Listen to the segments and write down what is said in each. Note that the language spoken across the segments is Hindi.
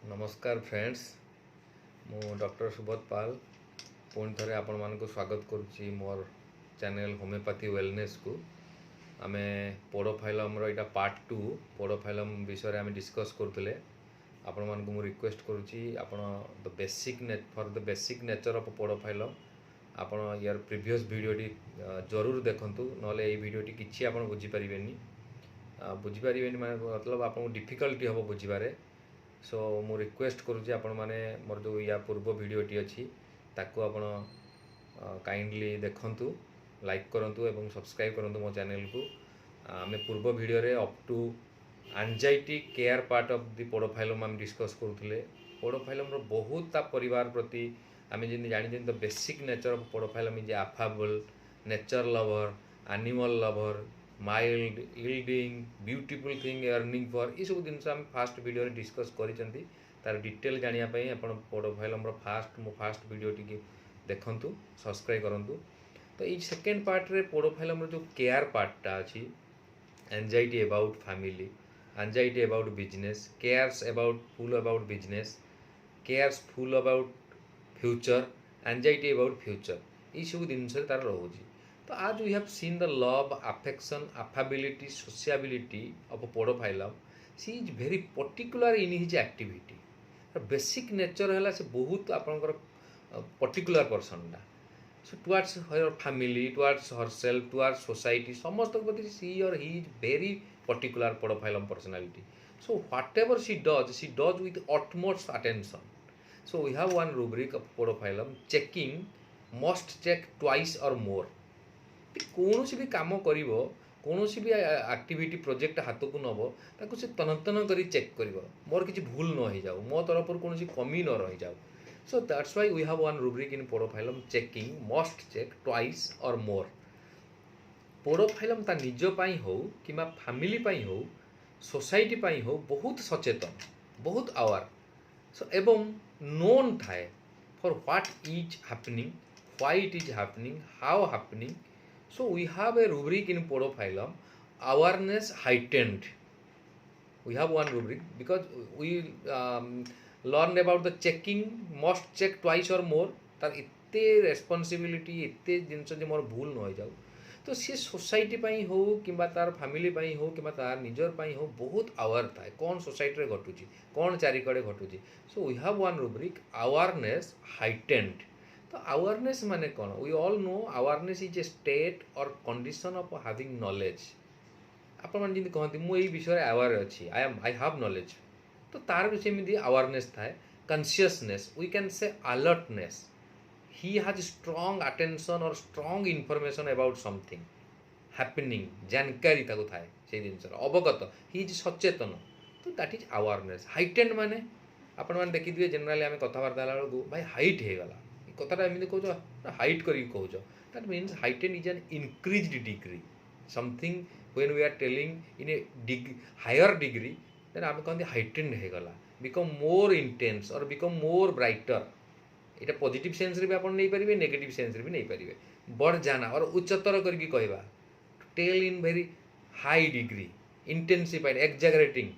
नमस्कार फ्रेंड्स मु डॉक्टर सुबोध पाल पुणी थे आपण मानक स्वागत करुच्ची मोर चैनल होम्योपैथी वेलनेस को आमे पोडोफाइलम रो पार्ट 2 पोडोफाइलम विषय आम डिस्कस करुले आपण मानक मु रिक्वेस्ट करुच्ची आपण the basic for the basic nature of podophyllum आपण यार प्रीवियस वीडियोटी जरूर देखंतु नले ये वीडियोटी किछि आपण बुझी परिबेनी मतलब आपको डिफिकल्टी हम बुझे सो मु रिक्वेस्ट करुँच आपण मैंने मोर जो या पूर्व वीडियोटी अच्छी ताकू आपण काइंडली देखंतु लाइक करंतु एवं सब्सक्राइब करंतु मो चैनल को आमे पूर्व वीडियो रे up to anxiety care part of the podophyllum आम डिस्कस करुले पोडोफाइलम रो बहुत परिवार प्रति आमे जिन जानि the basic nature of podophyllum is affable nature lover animal lover mild yielding beautiful thing earning for ये सब जिनस आम फास्ट वीडियो डिस्कस करी तार डिटेल जानापी आप पोडोफाइलम फास्ट वीडियो टी देखंतु सब्सक्राइब करंतु। तो ये सेकेंड पार्ट रे पोडोफाइलम जो केयर पार्टा अच्छी anxiety about family anxiety about business cares about full about business cares full about future anxiety about future ये सब जिनस तार रोचे। तो आज we have seen the love affection affability sociability of podophyllum she is very particular in his activity basic nature है से बहुत आपंकर particular पर्सनटा so towards her family towards herself towards society समस्त प्रति सी और he is very particular podophyllum personality so whatever she does with utmost attention so we have one rubric of podophyllum checking must check twice और मोर कौन भी कम कर कौन भी एक्टिविटी प्रोजेक्ट हाथ को नब ताको से तन कर चेक कर मोर किसी भूल न हो जाऊ मो तरफ कौन कमी न रही जाऊ so that's why we have one rubric in podophyllum checking must check twice और मोर पोडोफाइलम ता निज पाई हो कि फैमिली पाई हो सोसाइटी पाई हो बहुत सचेतन बहुत आवर सो एवं नोन थाए for what is happening why it is happening how happening. So we have a rubric in podophilum, awareness heightened. We have one rubric because we learned about the checking, must check twice or more. तार इत्ते responsibility इत्ते जिनस जे मोर भूल न हो जाऊ तो सी सोसाइटी पाई हो किंबा तार फैमिली पाई हो किंबा तार निजर पाई हो बहुत आवर थाए कौन सोसाइटी रे घटुची कौन चारिकड़े घटुची so we have one rubric awareness heightened. तो अवेयरनेस माने कौन we all know awareness is a state और कंडीशन ऑफ हैविंग नॉलेज आपण मन जिंद कहती मु एई विषय अवेयर अछि आई हैव नॉलेज तो तार भी सेमिति अवेयरनेस थाए consciousness we can say alertness he has strong attention और strong information about something happening जानकारी ताको थाए से जिनस अवगत ही इज सचेतन तो दैट इज अवेयरनेस हाइटेंड माने आपण मन देखि दिए जनरली आमे कथावार्ता ला भाई हाइट हे गला कथाटा एमती कह हाइट कर कौच that means heightened is an increased degree something when we are telling in a higher degree than आम कहते हाइटेंड हो गला बिकम मोर इंटेंस और बिकम मोर ब्राइटर यहाँ पॉजिटिव सेंस रे भी आप नहीं पारे नेगेटिव सेंस रे भी नहीं पारे बढ़ जाना और उच्चतर करके कहवा tell in very high degree intensified exaggerating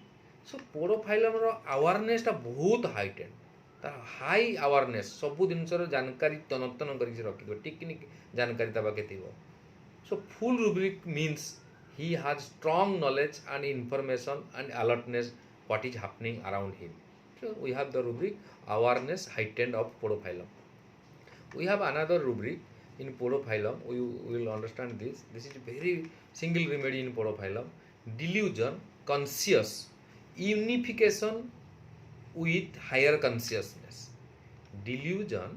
so podophyllum अवेयरनेसटा बहुत हाइटेंड तार हाई अवेयरनेस सबू जिन जानकारी तन तन कर रखिए टेक्निक जानकारी पाखे थी so full rubric means he has strong knowledge and information and alertness what is happening around him so we have the rubric awareness heightened of podophyllum we have another rubric in podophyllum we will understand this is very single remedy in podophyllum delusion conscious unification with higher consciousness delusion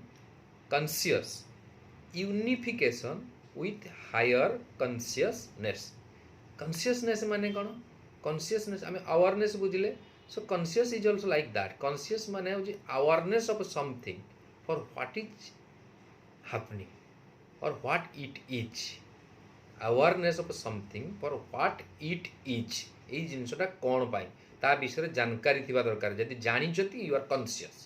conscious unification with higher consciousness माने कौन consciousness आम awareness बुझिले so conscious is also like that conscious माने हो awareness of something for what is happening or what it is awareness of something for what it is ये जिनसटा कौन पाई ता विषय जानकारी थिबा दरकार जदि जानिछति you are conscious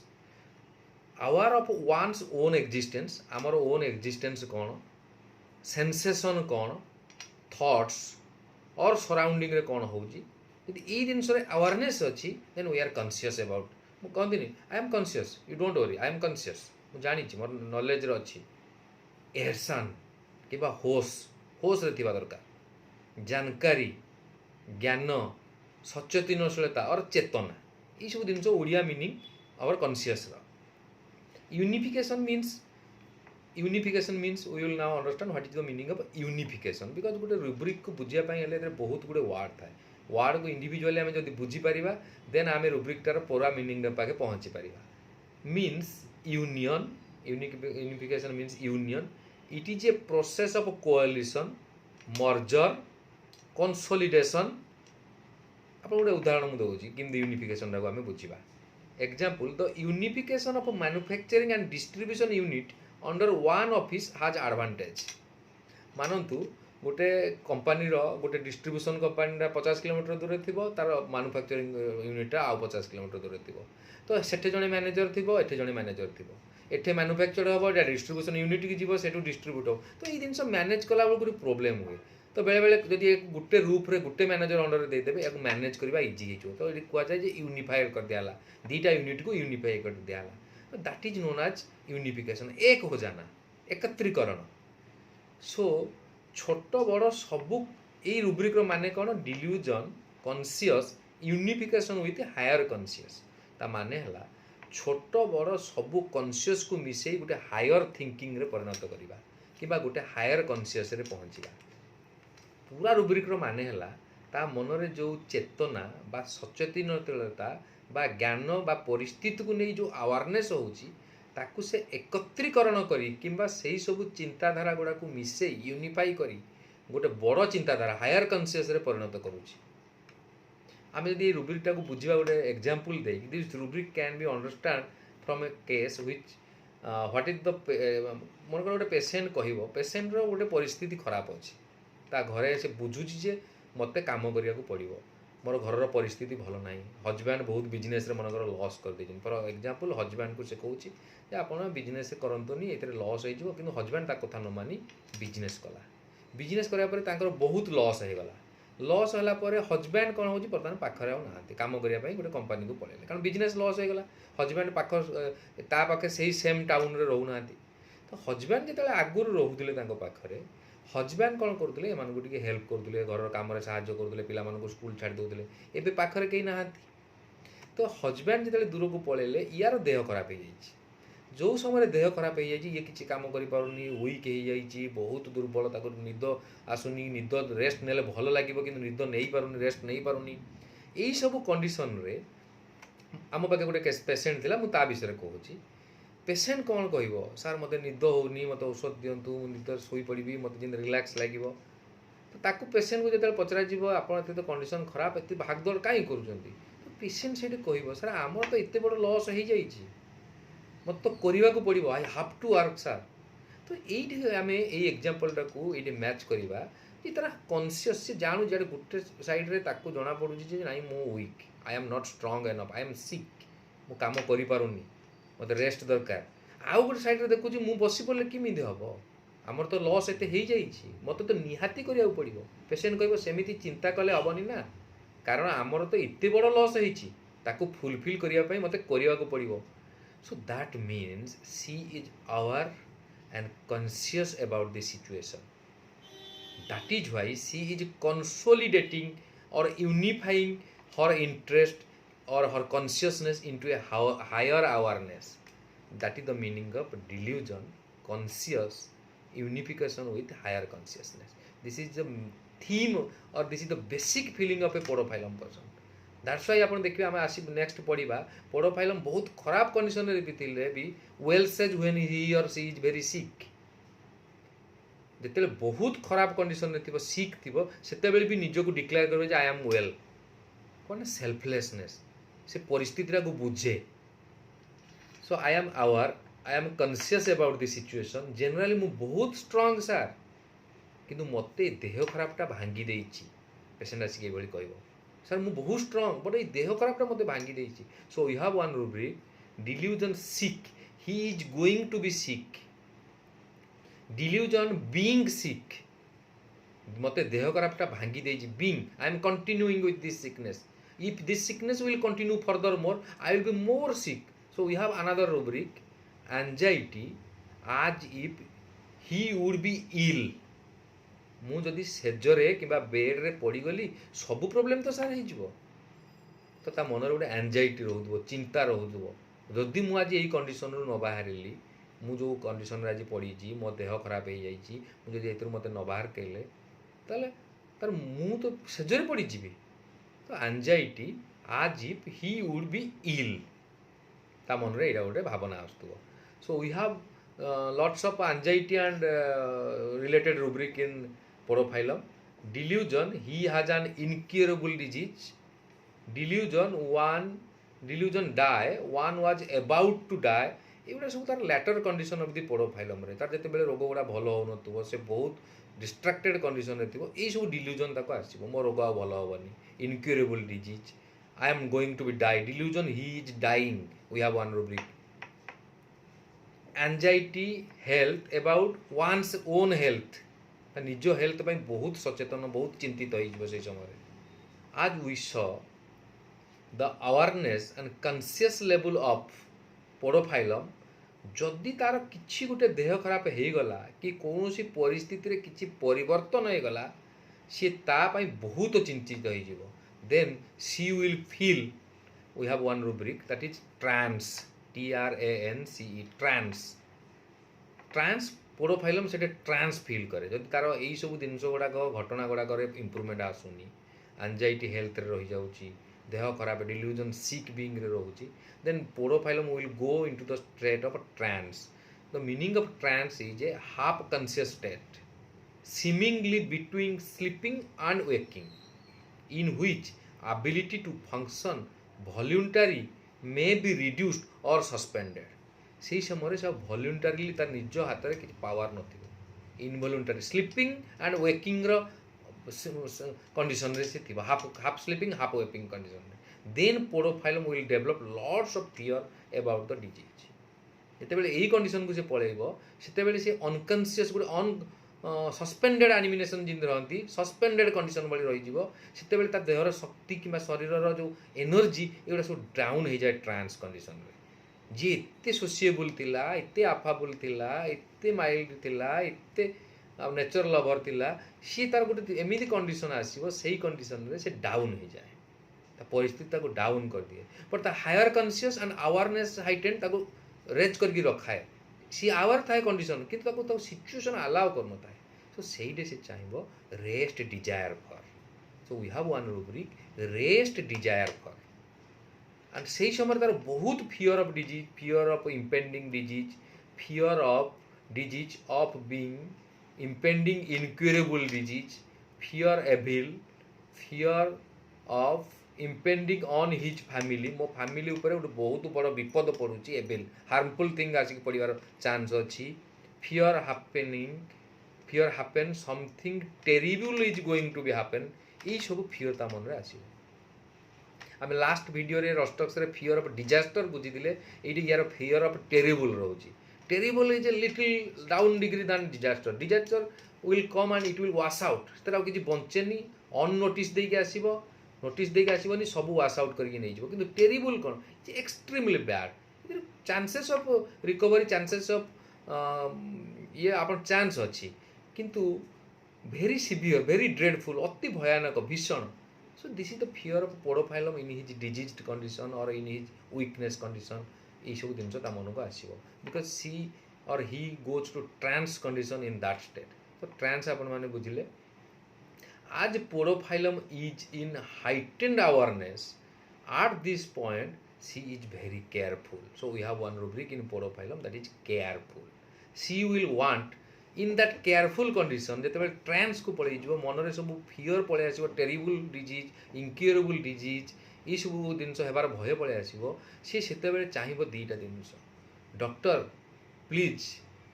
aware of one's own existence आमर ओन एक्जिस्टेंस कौन सेंसेशन कौन थॉट्स और सराउंडिंग रे कौन होउची यदि ये जिनस अवेयरनेस अच्छी then we are conscious about कहती I am conscious you don't worry I am conscious मुझे जानी मोर नॉलेज अच्छी एहसान कि होश होश रे थिबा दरकार जानकारी ज्ञान सचेतनशीलता और चेतना ये सब जिन Odia meaning our conscious unification means we will now understand what is the meaning of unification because गोटे रुब्रिक को बुझिया बहुत गुड़े वार्ड थाए वार्ड को इंडिविजुअली आम जब बुझीपर देन आम रुब्रिकटार पूरा मीनिंग पाके पहुँची पार means union unification means union it is a process of coalition merger consolidation आप गोटे उदाहरण मुझे दूसरी किमती यूनिफिकेशन को आम बुझा example the unification of manufacturing and distribution unit under one office हाज एडवांटेज मानतु गोटे कंपानी गोटे डिस्ट्रीब्यूशन कंपानी 50 किलोमीटर दूर थी तार मैन्युफैक्चरिंग यूनिटा आउ 50 किलोमीटर दूर थी तो सेठे जड़े मैनेजर थी एठे जड़े मैनेजर थी एठे मैन्युफैक्चर हम या डिस्ट्रीब्यूशन यूनिट की जीव से डिस्ट्रीब्यूट हो तो ये जिन मैनेज कला बेलू प्रोब्लेम हुए तो बेले बेले जदि गोटे रूफ्रे गोटे मैनेजर अंडर देदेवे या मैनेज करवा इजी हो तो ये कहुए जे यूनिफाइड कर दिया दीटा यूनिट को यूनिफाई कर दिया that is known as unification एक हो जाना एकत्रीकरण सो छोट बड़ सबू ये रुब्रिक माने कौन delusion conscious unification with higher conscious ता माने हला छोट बड़ सबू कॉन्शियस को मिसई गोटे हायर थिंकिंग रे परिणत करवा कि गोटे हायर कॉन्शियस रे पहुँचवा पूरा रुब्रिक माने हला ता मनरे जो चेतना बा सचेतनता बा ज्ञान बा परिस्थिति को नहीं जो अवेयरनेस होउची ताकू से एकत्रीकरण करी किंबा सेही सब चिंताधारा गुड़ा को मिसे यूनिफाई करी गोटे बड़ चिंताधारा हायर कॉन्शियस रे परिणत करूची आम जब रुब्रिकटा को बुझा गोटे example they this rubric can be understand from A case which what is the मन गोटे पेसेंट कहब पेसेंट रो गोटे परिस्थिति खराब अच्छी ता घरे से बुझुची जे मते काम करिया को पड़िबो मोर घर परिस्थिति भल ना हजबैंड बहुत बिजनेस रे मनकर लॉस कर दे फॉर एग्जांपल हजबैंड को से कहूँ आप बिजनेस करतुनि ये लॉस हो कि हजबैंड ता कथा न मानी बिजनेस कला बिजनेस करापर बहुत लॉस हो गला लॉस होला हजबैंड कौन हो बर्तमान पाखे ना कम करने गोटे कंपनी को पड़े कारण बिजनेस लॉस हो गला हजबैंड पाखे से सेम टाउन रे रोना तो हजबैंड जो आगुरी रोते पाखे हजबैंड कौन करते एम हेल्प करते घर कम साहय करते पिला स्कूल छाड़ दौले एवं पाखे कहीं ना तो हजबैंड जो दूर को पलैले यार देह खराब हो जाए जो समय देह खराब हो जाए ये किसी काम करें वीक हो बहुत दुर्बल निद आसुनी निद रेस्ट ने भल लगे कि निद नहीं पारुनी रेस्ट नहीं पारुनी यही सब कंडीशन रे आम पाखे गोटे पेसेंट थी मुझे विषय कहूँ पेसेंट कौन कह सार मत निद होनी मत औषध दिंतु निद शोई पड़ी मत जिन रिलैक्स लगे तो ताकू पेसेंट को जो पचरा आप तो कंडीशन खराब एत भागदौड़ कहीं कर पेसेंट से कह सार आम तो एत बड़ लॉस हो जाए मत तो करने को पड़ो आई हाव टू वर्क सार तो ये आम ये एग्जाम्पलटा को ये मैच करवा कि तार कॉन्शियस से जानू जे गोटे साइड्रे जना पड़ी ना मु weak I am not strong enough I am sick मु काम करें मत रेस्ट दरकार आउ गोटे साइड देखुँ मुझे बस पड़े किमी हम आमर तो लॉस एत मत तो निहाती करा पड़ो पेसेंट कह सेमती चिंता कले हेनी ना कारण आमर तो एत बड़ लॉस हो फुलफिल करने मत करने को पड़ो so that means she is aware and conscious about the situation that is why she is consolidating और unifying her interest or her consciousness into a higher awareness. That is the meaning of delusion, conscious unification with higher consciousness. This is the theme or this is the basic feeling of a podophilum person. That's why आप देखिए आम आस नेक्स्ट पढ़ा पोडोफाइलम बहुत खराब कंडीशन रे भी well says when he or she is very sick जिते बहुत खराब कंडीशन रे सिक थी से भी निजक डिक्लेयर कर आई एम वेल कौन सेल्फलेसनेस से परिस्थिति को बुझे so I am aware I am conscious about the situation generally मु बहुत स्ट्रांग सार किंतु मते देह खराबटा भांगी देइछि पेशेंट आसिक एभली कहबो सर मु बहुत स्ट्रांग बट ए देह खराबटा मते भांगी देइछि so we have one rubric delusion sick he is going to be sick delusion being sick मते देह खराबटा भांगी देइछि being I am continuing with this sickness If this sickness will continue furthermore, I will be more sick. So we have another rubric, anxiety as if he would be ill. ମୁଁ ଯଦି ସେଜରେ କିମ୍ବା ବେଡ଼୍ରେ ପଡ଼ିଗଲି ସବୁ ପ୍ରୋବ୍ଲେମ୍ ତ ସାର୍ ହେଇଯିବ। ତ ତା ମନରେ ଗୋଟେ ଆନଜାଇଟି ରହୁଥିବ, ଚିନ୍ତା ରହୁଥିବ। ଯଦି ମୁଁ ଆଜି ଏଇ କଣ୍ଡିସନରୁ ନ ବାହାରିଲି, ମୁଁ ଯେଉଁ କଣ୍ଡିସନରେ ଆଜି ପଡ଼ିଛି, ମୋ ଦେହ ଖରାପ ହେଇଯାଇଛି, ମୁଁ ଯଦି ଏଥିରୁ ମୋତେ ନ ବାହାର କଲେ ତାହେଲେ ମୁଁ ତ ସେଜରେ ପଡ଼ିଯିବି। ତ anxiety as if he would be ill, ତା ମନରେ ଏଇଟା ଗୋଟେ ଭାବନା ଆସୁଥିବ। So we have lots of anxiety and related rubric in Porophyllum. Delusion, he has an incurable disease. Delusion die, one was about to die. ଏଗୁଡ଼ା ସବୁ ତାର ଲ୍ୟାଟର କଣ୍ଡିସନ୍ ଅଫ୍ ଦି ପୋଡୋଫାଇଲମ୍ରେ, ତାର ଯେତେବେଳେ ରୋଗ ଗୁଡ଼ା ଭଲ ହେଉନଥିବ, ସେ ବହୁତ ଡିଷ୍ଟ୍ରାକ୍ଟେଡ୍ କଣ୍ଡିସନ୍ରେ ଥିବ, ଏଇସବୁ ଡିଲ୍ୟୁଜନ୍ ତାକୁ ଆସିବ, ମୋ ରୋଗ ଆଉ ଭଲ ହେବନି। Incurable disease, I am going to be die, delusion he is dying, we have one rubric. anxiety health about one's own health, ନିଜ ହେଲ୍ଥ ପାଇଁ ବହୁତ ସଚେତନ, ବହୁତ ଚିନ୍ତିତ ହେଇଯିବ ସେଇ ସମୟରେ। as we saw, the awareness and conscious level of podophylum, ଯଦି ତାର କିଛି ଗୋଟେ ଦେହ ଖରାପ ହେଇଗଲା କି କୌଣସି ପରିସ୍ଥିତିରେ କିଛି ପରିବର୍ତ୍ତନ ହେଇଗଲା, ସିଏ ତା ପାଇଁ ବହୁତ ଚିନ୍ତିତ ହେଇଯିବ। then she will feel, we have one rubric, that is trance, trance, trance Podophyllum से ट्रांस फिल करे जब तार यही सब जिनस गुड़ाक घटना गुड़ाक इम्प्रूवमेंट आसुनी, एंजाइटी हेल्थ रही जाऊँगी, देह खराब, डिल्यूजन सिक बीइंग रे रहूची, then Podophyllum will go into the state of trance. The meaning of trance is a half conscious state seemingly between sleeping and waking, in which ability to function voluntary may be reduced or suspended. से समय से वॉलंटरीली तार निज हाथ में किसी पावर नथिबो, involuntary sleeping and waking condition रे से थिबो, half sleeping half waking condition रे, then Podophyllum will develop lots of fear about the disease. जेतेबेले एही कंडीशन को से पळेइबो सेतेबेले से unconscious good an suspended animation जिन रहती, सस्पेंडेड कंडीशन भली रही जीवो, सेतेबेले ता देहर शक्ति किंबा शरीरर जो एनर्जी एगुडा सब डाउन हो जाए ट्रांस कंडीशन रे. जी एते सोसिएबल थिला, एते आफाबल थिला, एते माइल्ड थिला, एते नेचर लवर थिला, सी तार गोटे एमिति कंडीशन आसीबो, सेही कंडीशन रे से डाउन हो जाए, ता परिस्थिति ताको डाउन कर दिए. पर ता higher conscious and awareness heighten ताको रेज करके रखाए, सी आवर थाए कंडीशन किंतु ताको तो सिचुएशन अलाउ करनो थाए. सो सेही से चाहिबो rest desire for. So we have one rubric, rest desire for. And से समय तार बहुत fear of disease, fear of impending disease, fear of disease of being impending incurable disease, fear evil, fear of impending on his family, मो फैमिली ऊपर गोटे बहुत बड़ विपद पड़ुची, एविल हार्मफुल थिंग आसिक पड़ार चांस अच्छी, fear happen something terrible is going to be happen, यही सब फियर ता मन रे आसीबो. आम लास्ट वीडियो रे रस्टक्स रे फियर ऑफ डिजास्टर बुझीले, ये यार फियर ऑफ टेरिबल रोची. Terrible is a little down degree than disaster. Disaster will come and it will wash out, से किसी बंचेनी, अन नोटिस देके आसीबो, नोटिस देके आसीबोनी, सब वाश आउट करके नहीं जिवो. किंतु terrible cone, extremely bad, chances of recovery, chances of ये आपन चांस अच्छी, किंतु वेरी सिवियर, वेरी ड्रेडफुल, अति भयानक, भीषण. So this is the fear of podophylum in his diseased condition or in his weakness condition. ये सब जिनस ता मन को आसीबो, because she or he goes to trance condition in that state. So trance अपन माने बुझिले. As podophylum is in heightened awareness, at this point she is very careful. So we have one rubric in podophylum, that is careful. She will want in that careful condition, जेते ट्रांस को पड़े मन में सब फियर पड़े आसो, टेरिबल डिजीज, इनक्यूरेबल डिजीज, ये सब जिनस होबार भय पड़े आसो, सी से चाहिए दीटा जिनस, डॉक्टर प्लीज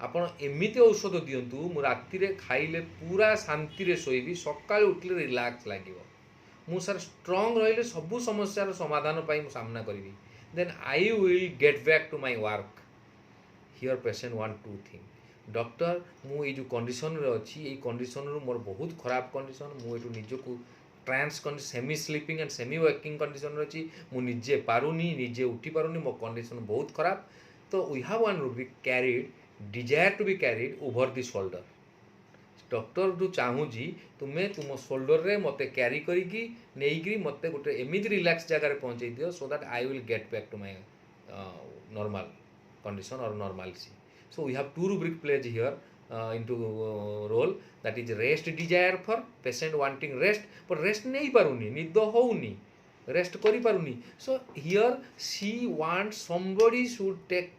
आपन एमिति औषध दिंतु, मु राति खाइले पूरा शांति रे सोईबी, सकाळ उठले रिलैक्स लागिवो, मु सर स्ट्रांग रहिले सब समस्यार समाधान पाई मु सामना करिवि, then I will get back to my work. Here patient want to think, doctor मु ये जो कंडीशन रे अच्छी, ये कंडीशन रो मोर बहुत खराब कंडीशन, मु एटू निज को trance semi sleeping and semi working condition अच्छी मु निजे पारुनी निजे उठी पारुनी मो कंडीशन बहुत खराब तो we have one rubric carried desire to be carried over the shoulder doctor जो चाहूँगी तुम्हें तुम शोल्डर रे मते कैरी करिकी नेइकी मते गोटे एमिति रिलैक्स जगह पहुँचे दियो so that I will get back to my normal condition or normalcy. So we have two rubric plays here into role, that is rest desire for patient wanting rest but rest nahi paruni niddo houni rest kari paruni. So here she wants somebody should take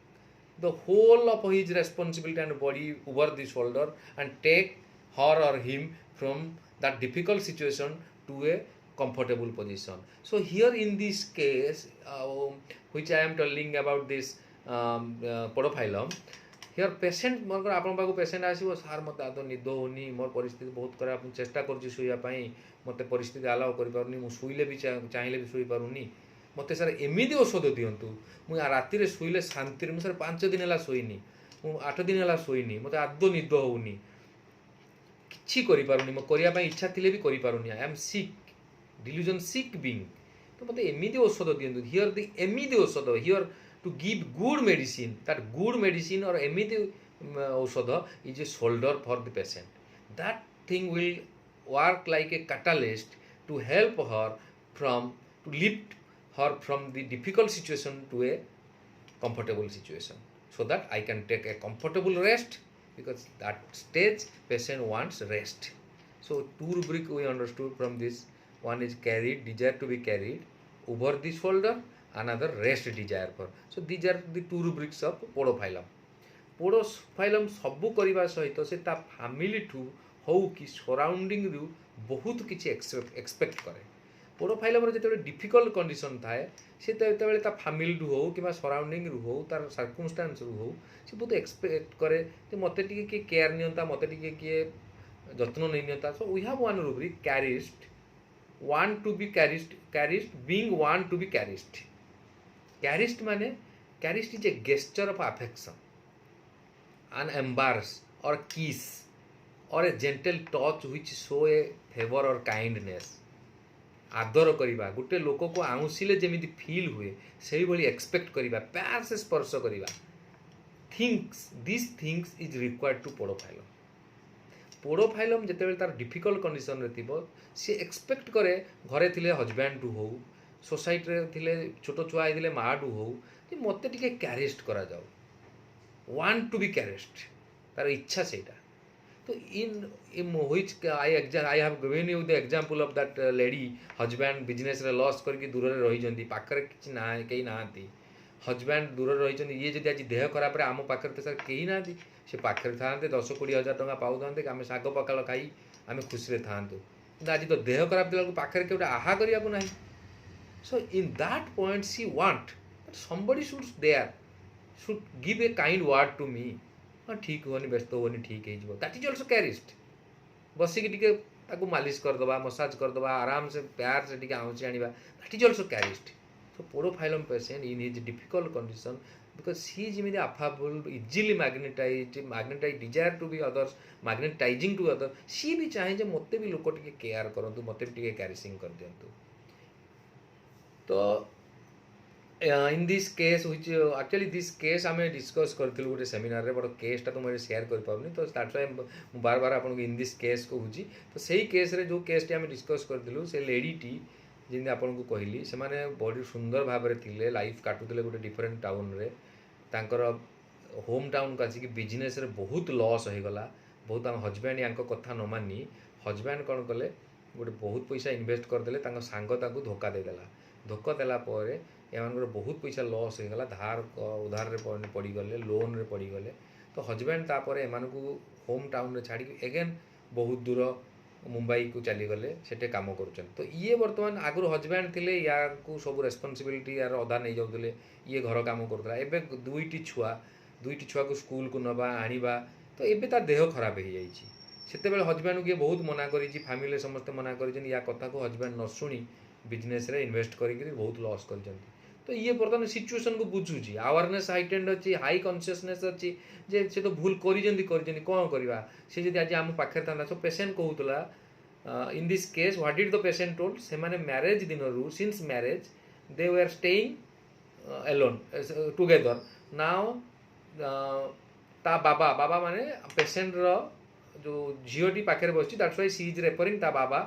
the whole of his responsibility and body over the shoulder and take her or him from that difficult situation to a comfortable position. So here in this case which I am telling about this podophyllum here patient मगर आपण पाक पेसेंट आसीबो सार मते आ तो निद होनी मोर परिस्थिति बहुत करे आपण चेष्टा करछि सुइया पई मते परिस्थिति अलाउ करि पारुनी मु सुइले भी चाहिले भी सुइ पारुनी मते सर एमिदी औषध दियंतु मु राति रे सुइले शांति रे मु सर 5 दिन हला सोइनी मु 8 दिन हला सोइनी मते आदो निद होउनी किछि करि पारुनी मु करिया पई इच्छा थिले भी करि पारुनी I am sick delusion sick being तो मते एमिदी औषध दियंतु हियर द एमिदी औषध here to give good medicine, that good medicine or emiti aushadha is a shoulder for the patient. That thing will work like a catalyst to help her to lift her from the difficult situation to a comfortable situation, so that I can take a comfortable rest, because that stage patient wants rest. So two rubric we understood from this. One is carried, desire to be carried over the shoulder, another rest desire for. So these are the two rubrics of podophyllum. Podophyllum सबू करने सहित से ता फैमिली ठू हो कि सराउंडिंग रु बहुत किसी एक्सपेक्ट करे. पोडोफाइलम जो डिफिकल्ट कंडीशन थाए से ता फैमिली रु हो कि सराउंडिंग रु हो तार सर्कमस्टांस रु हो से बहुत एक्सपेक्ट करे मते टिके किए केयर नियंता मते टिके किए जत्न नहीं नियंता. So we have one rubric caressed want to be carist being want to be carist माने carist is a gesture of affection, an embrace or kiss or a gentle touch which show a favor or kindness. आदर करिबा गुटे लोक को आउसिले जेमिति फील हुए सेही भली एक्सपेक्ट करिबा प्यार से स्पर्श करिबा things this things is required to podophyllum. Podophyllum जिते तार डिफिकल्ट कंडीशन रे थिबो सी एक्सपेक्ट करे घरे थिले हजबैंड टू हो सोसाइटी रे थिले छोटो छुआ आइले माँ टू हो कि मते टिके कैरिस्ट करा जाओ वांट टू बी कैरिस्ट तार इच्छा सेटा. तो in which I have given you the example of that lady husband business रे लॉस करके दूर रे रही जंदी पाखरे किछि ना केही नांती हजबैंड दूर रही जंदी ये जदी आज देह खराब रे आम पाखरे तो सर केही नांती से पाखरे थांते 10-20 हजार टका पाउ थांते आम शाग पखाल खाई आम खुशी रे थांतु आज तो देह खराब दिला पाखरे के आहा करिया को नाही. So in that point she want somebody should there should give a kind word to me. हाँ ठीक होनी व्यस्त होनी ठीक है दैट इज ऑल्सो कैरिस्ट. बसिकी टिके ताकू मालिश करदबा मसाज करदबा आराम से प्यार से टिके आउंची आनिबा that is also caressed. So Podophyllum patient in his difficult condition because he is immediately affable, easily magnetized, desire to be others, magnetizing to others. she भी चाहे जे मते भी लोक टिके केयर करंतु मते भी टिके कैरिसिंग कर दियंतु. तो इन this case which actually this case आम डिस्कस करथिलु गोटे सेमिनार रे बट केसटा तो मुझे शेयर कर पारुनी तो दैट्स व्हाई मु बार बार आपन इन दिस केस कहूची. तो सही केस रे जो केस टी आम डिस्कस करथिलु से लेडी टी जिन आपन को कहली से माने बड़ी सुंदर भाव रे थिले लाइफ काटुथिले गोटे डिफरेंट टाउन रे तांकर होम टाउन को आसिक बिजनेस रे बहुत लॉस हो गला. बहुत हजबैंड या कथा न मानी हजबैंड कौन कले गोटे बहुत पैसा इन्वेस्ट करदे सांग धोखा देदेला. धोखा देला एमानकर बहुत पैसा लॉस हो गला धार उधार रे पड़गले लोन रे पड़गले. तो हजबैंड तापर एम होम टाउन रे छाड़ी एगेन बहुत दूर मुंबई को चलीगले से कम कर. तो ये बर्तमान आगु हजबैंड थे या सब रेस्पॉन्सिबिलिटी यार अधा नहीं जाऊे ये घर कम करूला. एबे दुईटी छुआ को स्कूल को नवा आनिबा तो एबे तार देह खराब हो जाइए. सेते बेले हजबैंड को बहुत मना करी फैमिली समस्त मना करी या कथा को हजबैंड न शुणी बिजनेस रे इन्वेस्ट करी बहुत लॉस कर. तो ये बर्तमान सिचुएशन को बुझुची अवेयरनेस हाइटेंड अच्छी हाई कॉन्शियसनेस अच्छी जे से तो भूल करी कौन करवा से जब आज आम पाखे था. सो पेसेंट कहूला in this case what did the patient told से माने मैरिज दिन रू since marriage they were staying alone together now ता बाबा बाबा माने पेशेंट रो जो झीटी पाखे बस that's why she is referring ता बाबा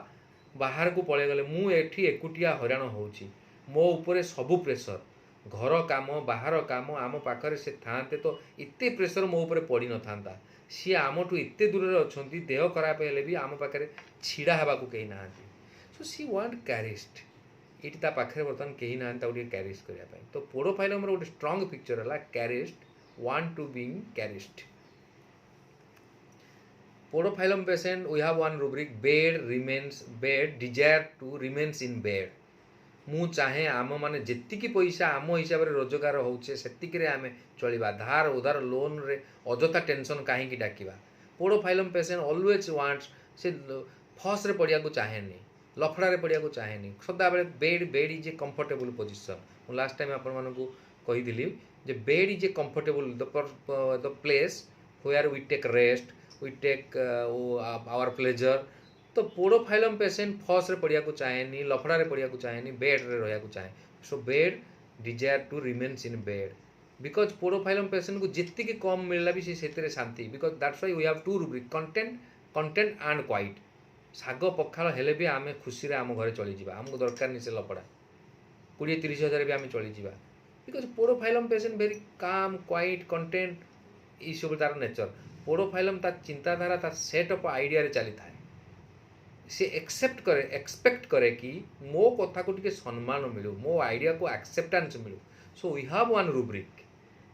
बाहर को पड़े गले मु एठी एकुटिया हैरान होउची मो ऊपर सबू प्रेसर घर काम बाहर काम आम पाखरे से थाते तो इतने प्रेसर मो ऊपर पड़ न था सी आमठू एत दूर अच्छा देह खराब हेले भी आम पाखे छिड़ा हवा को कहीं ना सो सी वांट क्यारिस्ट ये पाखे बर्तमान कहीं ना क्यारिस्ट करने तो पोडोफाइलम गोटे स्ट्रंग पिक्चर है caressed want to being caressed Podophyllum patient we have one rubric bed desire to remains in bed मु चाहे आम माने जेतिकी पैसा आम हिसाब से रोजगार होचे सेतिकी आम चलिबा धार उधार लोन रे अजथा टेंशन कहीं डाकिबा पोडोफाइलम पेशेंट ऑलवेज वांट्स से फस रे पड़िया को चाहेनी लफड़ा रे पड़िया को चाहेनी सदा बेले bed is a comfortable position मु लास्ट टाइम आपण मानकू कही जे bed is a comfortable the place where we take rest we take our pleasure तो पोडोफाइलम पेशेंट फस रे पड़िया को चाहेनी लफड़ा रे पड़िया को चाहेनी बेड रे रहिया को चाहे so bed desire to remains in bed because Podophyllum patient को जितनी कम मिलला भी से शांति because that's why we have two rubric content and quiet शाग पखाल हेले भी आम खुशी रे आम घरे चली जावा हमको दरकार नहीं से लफड़ा 20-30 हजार भी आम चली जावा because Podophyllum patient very calm quiet content ये सब तार नेचर पोडोफाइलम तार चिंताधारा तार सेट अप आइडिया रे चली थाए से एक्सपेक्ट करे कि मो कथा को टिके सम्मान मिलू मो आइडिया को एक्सेप्टेंस मिलू so we have one rubric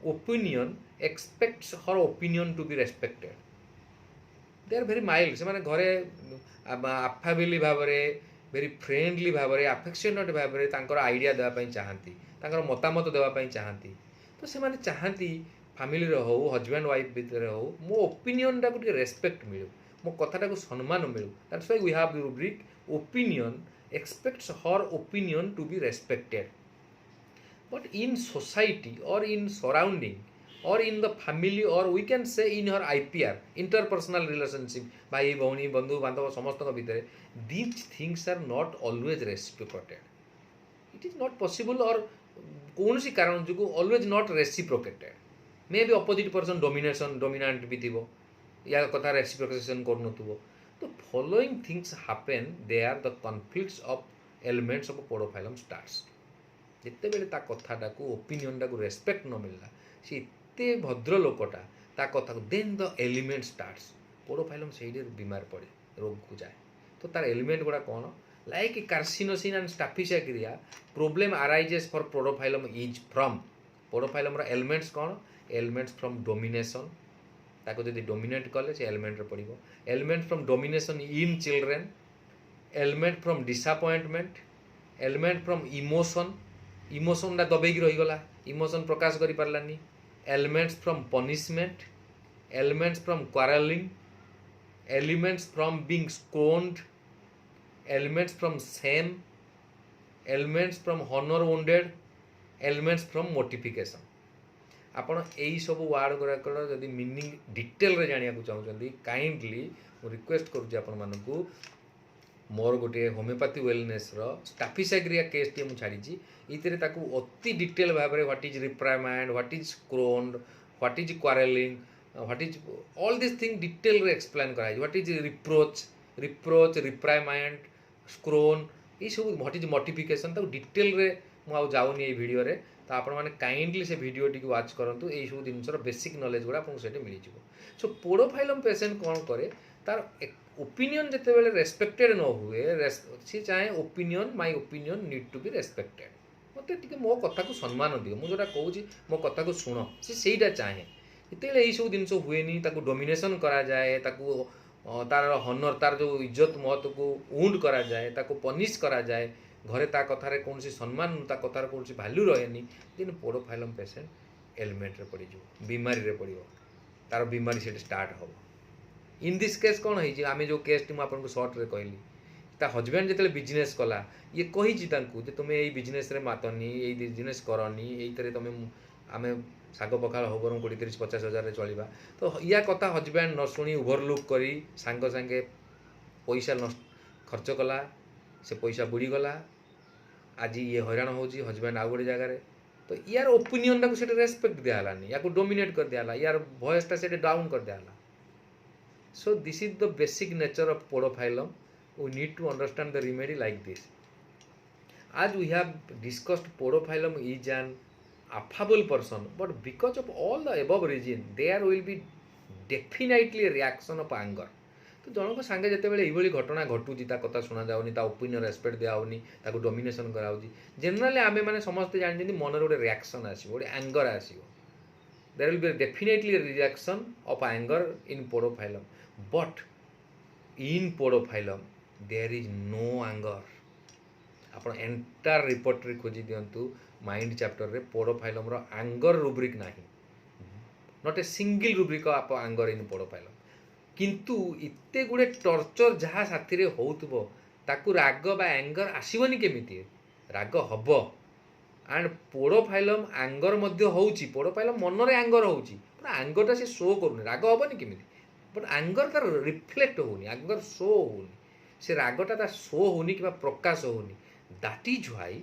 opinion expects her opinion to be respected they are very mild से माने घरे आफाबिली भाव में वेरी फ्रेंडली भाव में आफेक्शनेट भाव में तांकर आइडिया देवाई चाहती तांकर मतामत देवाई चाहती तो से माने चाहती फैमिली हो हजबैंड वाइफ भितर हो मो ओपिनियन टाक रेस्पेक्ट मिलू मो कथाटा को सम्मान मिलू that's why we have the rubric opinion expects her opinion to be respected but in society और इन सराउंडिंग और इन द फैमिली और we can say in her IPR interpersonal relationship भाई भौणी बंधु बांधव समस्त भितर these things are not always reciprocated it is not possible और कौन सी कारण जो always not reciprocated may be opposite person dominant भी थी या कथा रेसिप्रोकेशन कर तो following things happen they are the conflicts of elements of podophyllum starts जिते बेले ता कथाटा को ओपिनियन टाक रेस्पेक्ट न मिलला सी एते भद्र लोकटा ता कथा को then the element starts podophyllum से बीमार पड़े रोग को जाए तो तार एलिमेंट गुड़ा कौन like Carcinosin and Staphysagria problem arises for Podophyllum is from Podophyllum ailments कौन एलिमेंट्स फ्रॉम डोमिनेशन ताको जदि डोमिनेट कले से एलिमेंट रे पड़िबो ailment from domination in children ailment from disappointment ailment from emotion टा दबेकी रहीगला इमोशन प्रकाश करि पारलानी ailments from punishment ailments from quarrelling ailments from being scorned ailments from same ailments from honour wounded ailments from mortification आपण यही सब वार्ड गुड़ाक जदि मीनिंग डिटेल रे जानिया को चाहते काइंडली मु रिक्वेस्ट करुच्ची आपण मानकू मोर गोटे होमियोपैथी वेलनेस रो स्टाफिसाइक्रिया केस टी मुझे छाड़ी इतरे ताकू अति डिटेल भाव में what is reprimand what is scorn what is quarrelling what is all this thing detail रे एक्सप्लेन कराई what is reproach reprimand scorn ये सब व्हाट इज मोटिफिकेशन ताकू डिटेल रे मु जाऊनी ये वीडियो रे तो आपण मैंने काइंडली से वीडियो टी वाच करूँ यही सब जिनसर बेसिक नॉलेज गुड़ा आपको से मिल जाए सो पोडोफाइलम पेशेंट कौन करे तार ओपिनियन जिते बेले रेस्पेक्टेड न हुए सी चाहे opinion my opinion need to be respected मत टे मो कथा को सम्मान दियो मुझे कहूँ मो कथा को शुण सी चाहे जिते यही सब जिन हुए ताको डोमिनेशन करा जाए ताको तार हनर तार जो इज्जत महत्व को उंड करा जाए ताको पनिश करा जाए घरे ता कथार कौन सम्मान ता कथार कौन भैल्यू रहे दिन पोडोफाइलम पेशेंट एलिमेंट रे पड़ बीमारी रे पड़ो तार बीमारी से स्टार्ट हम इन दिस केस कौन है आम जो केस टी मुझे सर्ट रे कहली ता हजबैंड जिते बिजनेस कला ये कही तुम्हें यही बिजनेस रे मातनी यही बिजनेस करनी ये तुम आम शाग पखाल हो बर 20-30-50 हजार चलवा तो या कथा हजबैंड न शुणी ओभरलुक करी सांगे पैसा नष्ट खर्च कला से पैसा बुड़ीगला आज ये हैरान होची हजबैंड आउ गोटे जगार तो यार ओपिनियन टाक से रेस्पेक्ट दियालानी या डोमिनेट कर दियाला यार वॉइसटा से डाउन कर दियाला so this is the basic nature of podophyllum we need to understand the remedy like this आज we have discussed Podophyllum is an affable person but because of all the above reason there will be definitely a reaction of anger तो जनक सांगे जिते बड़े ये घटना घटुची कथा शुणा जाऊनी ओपिनियन रेस्पेक्ट दियाऊनी डोमिनेशन कराऊँगी जेनराली आमे मैंने समस्ते जानते मन गोटे रिएक्शन आसो गोटे एंगर आसो there will be definitely reaction of anger in podophyllum but in podophyllum there is no anger आप एंटायर रिपोर्ट रे खोजी दिंतु माइंड चैप्टर रे पोडोफाइलम रो एंगर रूब्रिक नाही नॉट ए सिंगल रूब्रिक आप एंगर इन पोडोफाइलम किंतु इत्ते गुड़े टर्चर जहाँ साथी रे होउतबो ताकू राग बा एंगर आसीबनी केमिति राग हबो एंड पोडोफाइलम एंगर मध्य होउची पोडोफाइलम मन रे एंगर होउची पर एंगरटा से शो करूनी राग हबनी केमिति बट एंगर तार रिफ्लेक्ट होउनी एंगर शो होउनी से रागटा ता शो होउनी किबा प्रकाश होउनी that is why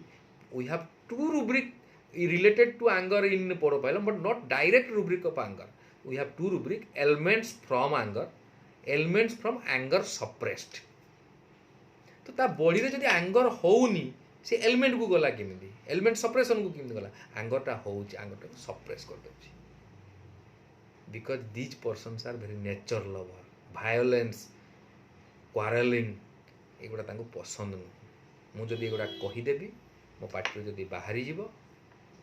we have two rubric related to anger in podophilum but not direct rubric of anger we have two rubric elements from anger elements from anger suppressed तो ता बॉडी रे जदी एंगर होउनी से एलिमेंट को गला केमिति एलिमेंट सप्रेशन को केमिति गला एंगर टा होउची एंगर टा सप्रेस कर देउची because these persons are very nature lover violence quarrelling एगुडा तांको पसंद मु जदी एगुडा कहि देबी मो पार्टी जदि बाहरी जीव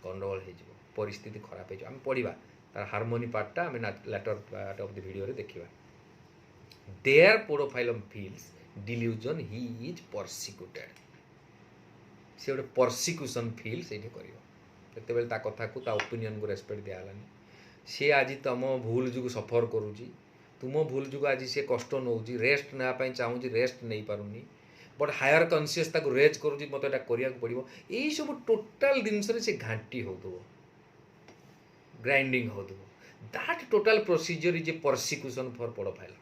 गंडगोल हो परिस्थिति खराब हो पढ़ा तार हार्मोनी पार्टा आम later part of the video रे देखिबा there podophyllum feels delusion he is persecuted से गोटे परसिक्यूशन फील से करते ता कथा को ता ओपिनियन को रेस्पेक्ट दियालानी सी आज तुम भूल जो सफर करुँची तुम भूल जो आज सी कष्ट नौ रेस्ट नापी चाहूँगी रेस्ट नहीं पारुनी बट हायर कन्सीयस ताको रेज करूँ मत एटा करिया पड़ो यही सब टोटाल जिनस से घाटी हो ग्राइंडिंग हो that total procedure is a persecution for Podophyllum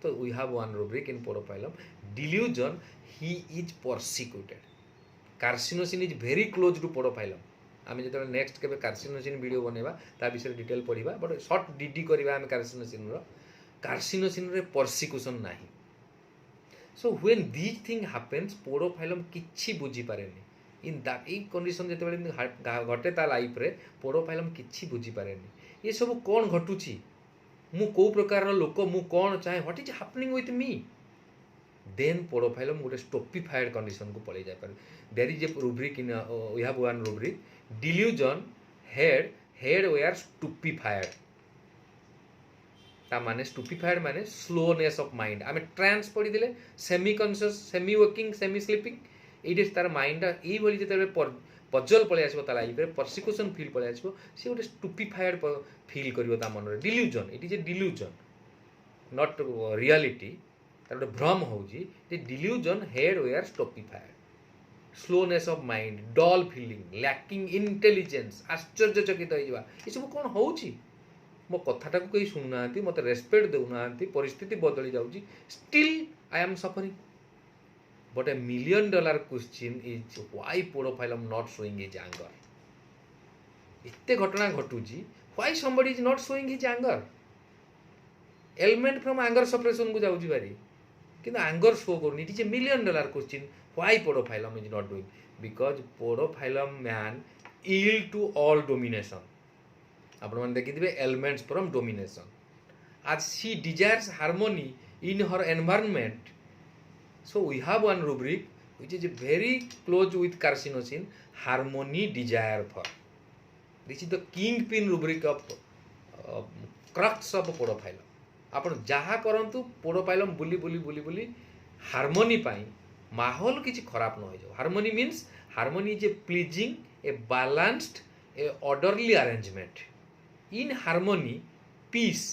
तो we have one rubric in podophyllum delusion he is persecuted Carcinosin is very close to Podophyllum आम जो नेक्स्ट के कार्सिनोसिन वीडियो बनवा ता विषय डिटेल पढ़ा बट सर्ट डीडी करवा आम कार्सिनोसिन रे परसिक्यूशन नाही so when these thing happens podophyllum किछि बुझी पारेनी इन दैट ई कंडीशन जेते घटे ता लाइफ रे पोडोफाइलम किछि बुझी पारेनी ये सब कौन घटुची मु को प्रकार लोक मु कौन चाहे what is happening with me then Podophyllum गोटे स्टोपिफाइड कंडीशन को पड़े जाय पारे there is a rubric in we have one rubric delusion head where stupefied ता माने स्टुपिफाइड माने स्लोनेस ऑफ माइंड आमे ट्रांस पढ़ी दिले semi conscious semi working semi sleeping एटे तार माइंड एई भली जेते पजल पळे आसीबो ता लाइफ रे परसिक्यूशन फील पळे आसीबो से गोटे स्टुपिफाइड फील करिवो ता मन रे delusion it is a delusion not reality तार गोटे भ्रम होउची जे delusion head where stupefied slowness of mind dull feeling lacking intelligence आश्चर्यचकित हो जावा ए सब कोन होउची मो कथाटा को कहीं शुणुना मत रेस्पेक्ट देना परिस्थिति बदली जाऊँगी still I am suffering but a $1 million question is why Podophyllum not showing his anger इतने घटना घटुची why somebody is not showing his anger ailment from anger suppression को जाऊँगी बारी किंतु एंगर शो करूनी it is a $1 million question why Podophyllum is not doing because Podophyllum man yield to all domination आपण मैंने देखिए एलिमेंट्स फ्रॉम डोमिनेशन आज she desires harmony in her environment so we have one rubric which is very close with carcinosin harmony desire for this is the kingpin rubric of crux of podophyllum आपण जहाँ करंतु पोडोफाइलम बुली बुली बुली बुली हार्मोनी पाई माहौल किसी खराब न हो जाओ harmony means harmony is a pleasing a balanced a orderly arrangement in harmony peace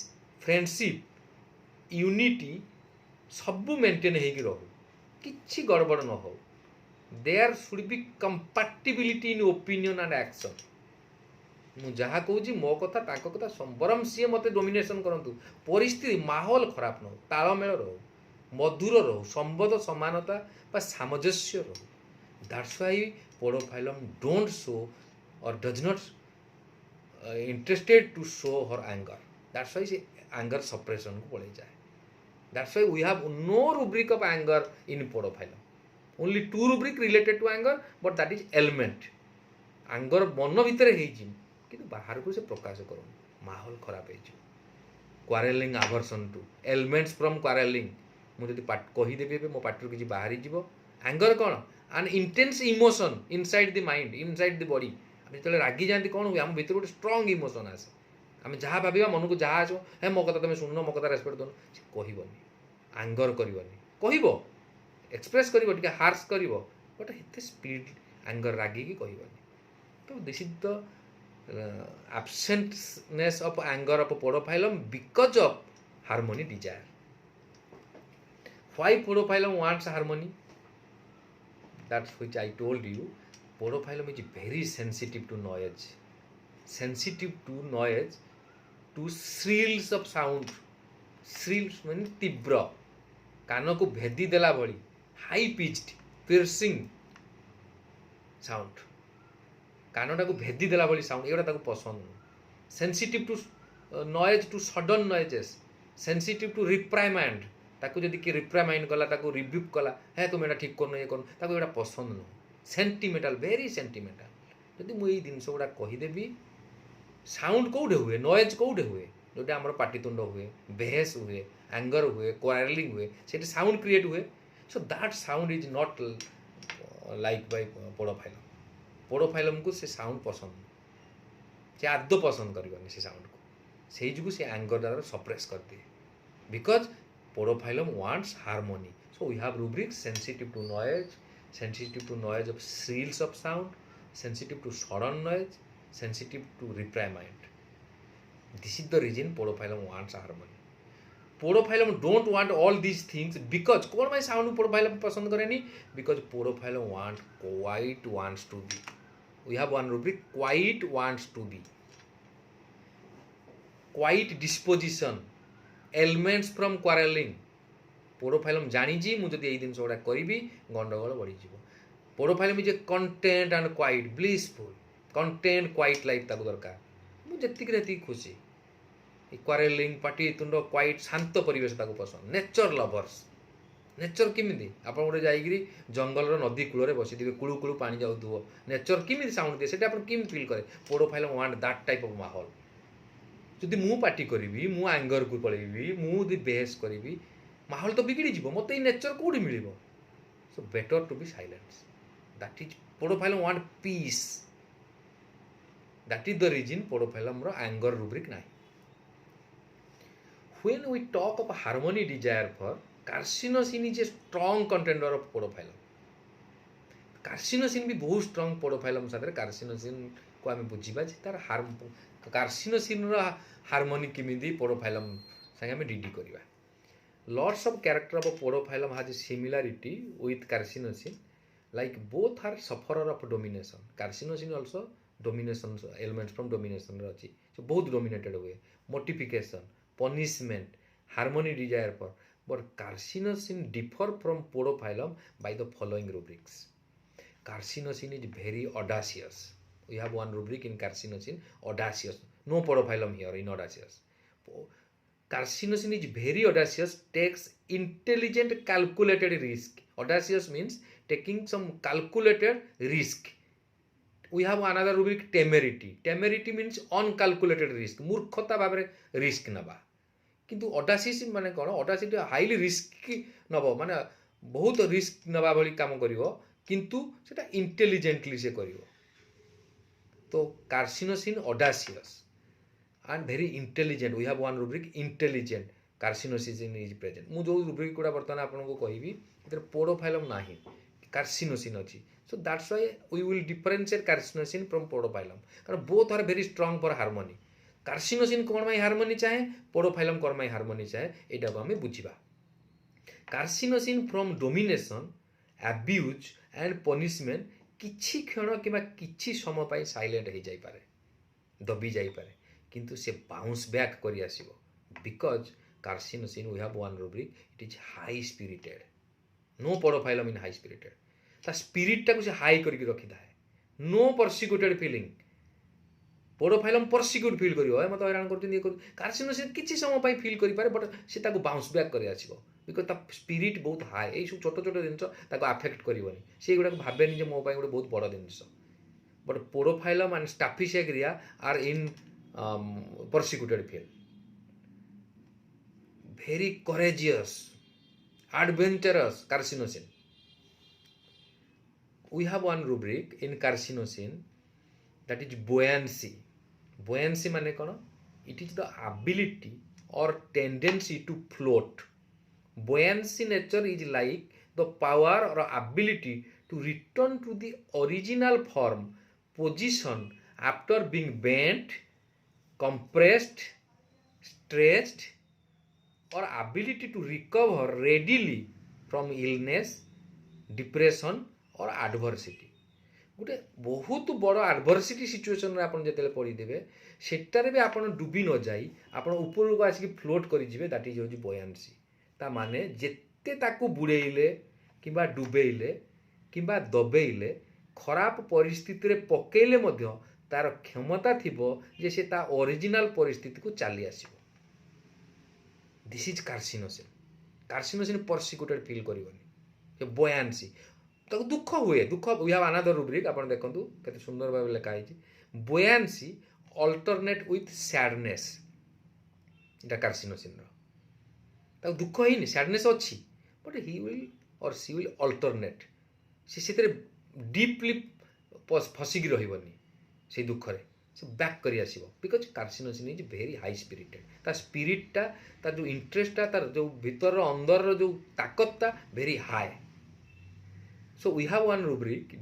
friendship unity सबू मेंटेन होगी रहू किछि गड़बड़ न हो there should be compatibility in opinion and action मु जहाँ कहूँ मो कथा ताको कथा बरम सी मत डोमिनेशन करंतु परिस्थिति माहौल खराब न हो तालमेल रहो मधुर रहू संबंध समानता बा सामंजस्य रहू that's why Podophyllum don't show और does not interested to show her anger that's why से एंगर सप्रेशन को पड़े जाए that's why we have no rubric of anger in Podophyllum only 2 rubric related to anger but that is element anger मन भितर हेजी किंतु बाहर को से प्रकाश करो माहौल खराब हे क्वारेलिंग आवर्सन टू एलिमेंट्स फ्रॉम क्वारेलिंग मुझे कहीदेवी मो पार्टी किसी बाहरी जीव एंगर कौन N intense emotion inside the mind inside the body आम जो रागी जाती कौन हुए आम भर गोटे स्ट्रंग इमोशन आसे आम जहाँ भाव मन को जहाँ आसो हे मो कथा तुम शुण मो कथा रेस्पेक्ट दौन से कहबनी एंगर करनी कह एक्सप्रेस कर हार्श कर बट एत स्पीड एंगर रागिकी कहबनी तो this is the absentness of anger of podophilum because of harmony desire. Why podophilum wants harmony? That's which I told you. Podophilum is very sensitive to noise. Sensitive to noise, to shrills of sound. Shrills mean तीव्र कान को भेदी देला भली हाई पिच्ड piercing sound. कानटा को भेदी देला भली साउंड एगुड़ा पसंद sensitive to noise to sudden noises sensitive to reprimand ताकू जदि कि रिप्राइमाइंड कला ताकू रिब्यूक कला है तुम एटा ठीक करनो ये करनो ताकू एगुड़ा पसंद नुह सेंटिमेंटाल वेरी सेंटिमेंटाल जदि मुझे जिनस गुड़ा कहीदेवी साउंड कौटे हुए नॉइज कौटे हुए जोटा आम पाटितुंड हुए बेहेस हुए एंगर हुए क्वारलिंग हुए से साउंड क्रिएट हुए so that sound is not like by podophyllum podophyllum को से साउंड पसंद से आदौ पसंद कर से साउंड को से जो से एंगर द्वारा सप्रेस कर दिए because Podophyllum wants harmony so we have rubric sensitive to noise of shrills of sound sensitive to sudden noise sensitive to reprimand this is the reason Podophyllum wants harmony Podophyllum don't want all these things because कौन मैं साउंड पोडोफाइलम पसंद करेनी because Podophyllum want quiet wants to be we have one rubric quiet wants to be quiet disposition ailments from quarrelling Podophyllum जानी मुझे यही जिन गुड़ा करी गंडगोल बढ़ी podophyllum is a content and quite blissful content quite life ताको दरकार मुझे खुशी क्वारेलिंग पार्टी तुंड क्वाइट शांत परिवेश ताको पसंद नेचर लवर्स नेचर किमिति आप गोटे जाइए जंगल नदी कूल बसी थे कुलू कुलू पानी जाऊ नेचर किमिति साउंड दिए से किम फिल करे podophyllum want that type of माहौल जदि मु पार्टी करी मु एंगर को पलैबी मुझे बेहेस करी माहौल तो बिगड़ी जीव मत नेचर कौटी मिल so better to be silence that is Podophyllum want peace that is the reason Podophyllum रो एंगर रूब्रिक ना when we talk of harmony desire for carcinosin is a strong contender of podophilum carcinosin भी बहुत स्ट्रंग पोडोफाइलम साथ कार्सिनोसिन को आम बुझा तार कार्सिनोसिन हार्मोनी किमिति पोडोफाइलम संगे आम डीडी करवा lots of character of podophyllum has similarity with carcinosin like both are sufferer of domination carcinosin also domination elements from domination रे अछि सो बहुत डोमिनेटेड हुए mortification punishment harmony desire for but carcinosin differ from podophilum by the following rubrics carcinosin is very audacious we have one rubric in carcinosin audacious no podophilum here in audacious carcinosin is very audacious takes intelligent calculated risk audacious means taking some calculated risk we have another rubric temerity means uncalculated risk मूर्खता भाव रिस्क नवा किंतु ऑडासिटी माने कौन ऑडासिटी हाईली रिस्क नब माने बहुत रिस्क नवा भली काम करिवो किंतु सेटा इंटेलिजेंटली से करिवो तो Carcinosin audacious and very intelligent we have one rubric intelligent Carcinosin is present मु जो रूब्रिक गुड़ा बर्तमान आपको कहबी पोडोफाइलम नाही कार्सिनोसिन अछि so that's why we will differentiate carcinosin from podophilum कारण both are very strong for harmony carcinosin कौन माई हार्मोनी चाहे पोडोफाइलम कौन माई हार्मोनी चाहे एटा को हमें बुझिबा Carcinosin from domination abuse and punishment किछि क्षण किबा किछि समय पाई साइलेंट हो जाई पारे दबी जाई पारे किंतु से बाउंस बैक करि आसीबो because carcinosin, we have one rubric, it is high spirited. No podophyllum in high spirited. ता spirit टाକୁ से high करके रखी था है. No persecuted feeling. Podophyllum persecute feel करियो ए मते हैरान करथिन ये कर कार्सिनोसिन किछि समय पई फिल करि पारे बट से ताको बाउंस बैक करि आसीबो बिकॉज ता स्पिरिट बहुत हाई ए सब छोट छोट जिंस ताको अफेक्ट करिवोनी से गुडा भाबेनी जे मो पई गुडा बहुत बड़ जिंस but Podophyllum and Staphysagria are in persecuted feel very courageous, adventurous carcinosin. We have one rubric in carcinosin that is buoyancy. Buoyancy माने कौन? It is the ability or tendency to float. Buoyancy nature is like the power or ability to return to the original form, position after being bent, compressed, stretched, or ability to recover readily from illness, depression or adversity. गोटे बहुत बड़ adversity situation रे आपण जेतेले पड़ी देबे सेटारे भी आपण डूबी न जाई आपण ऊपर को आसी फ्लोट करि जिवे दैट इज होजी buoyancy. ता माने जेते ताकू बुड़ेइले किबा डुबेइले किबा दबेइले खराब परिस्थिति रे पकेइले मध्य तार क्षमता थिबो जे से ता ओरिजिनल परिस्थिति को चली आसीबो. This is carcinosin. Carcinosin persecuted feel करिवनी. ये buoyancy. तो दुख हुए दुख we have another rubric आपण देखंतु केते सुंदर भाबे लिखा है buoyancy alternate with sadness. इटा carcinosin रो. तो दुख हिनी sadness अछि but he will or she will alternate. से सेतरे deeply फसिगी रहिबनी से दुख रे से बैक करी आसीबो because Carcinosin is very high spirited ता स्पिरिट ता तार जो इंटरेस्ट ता तार जो भीतर अंदर जो ताकत ता very high. So we have one rubric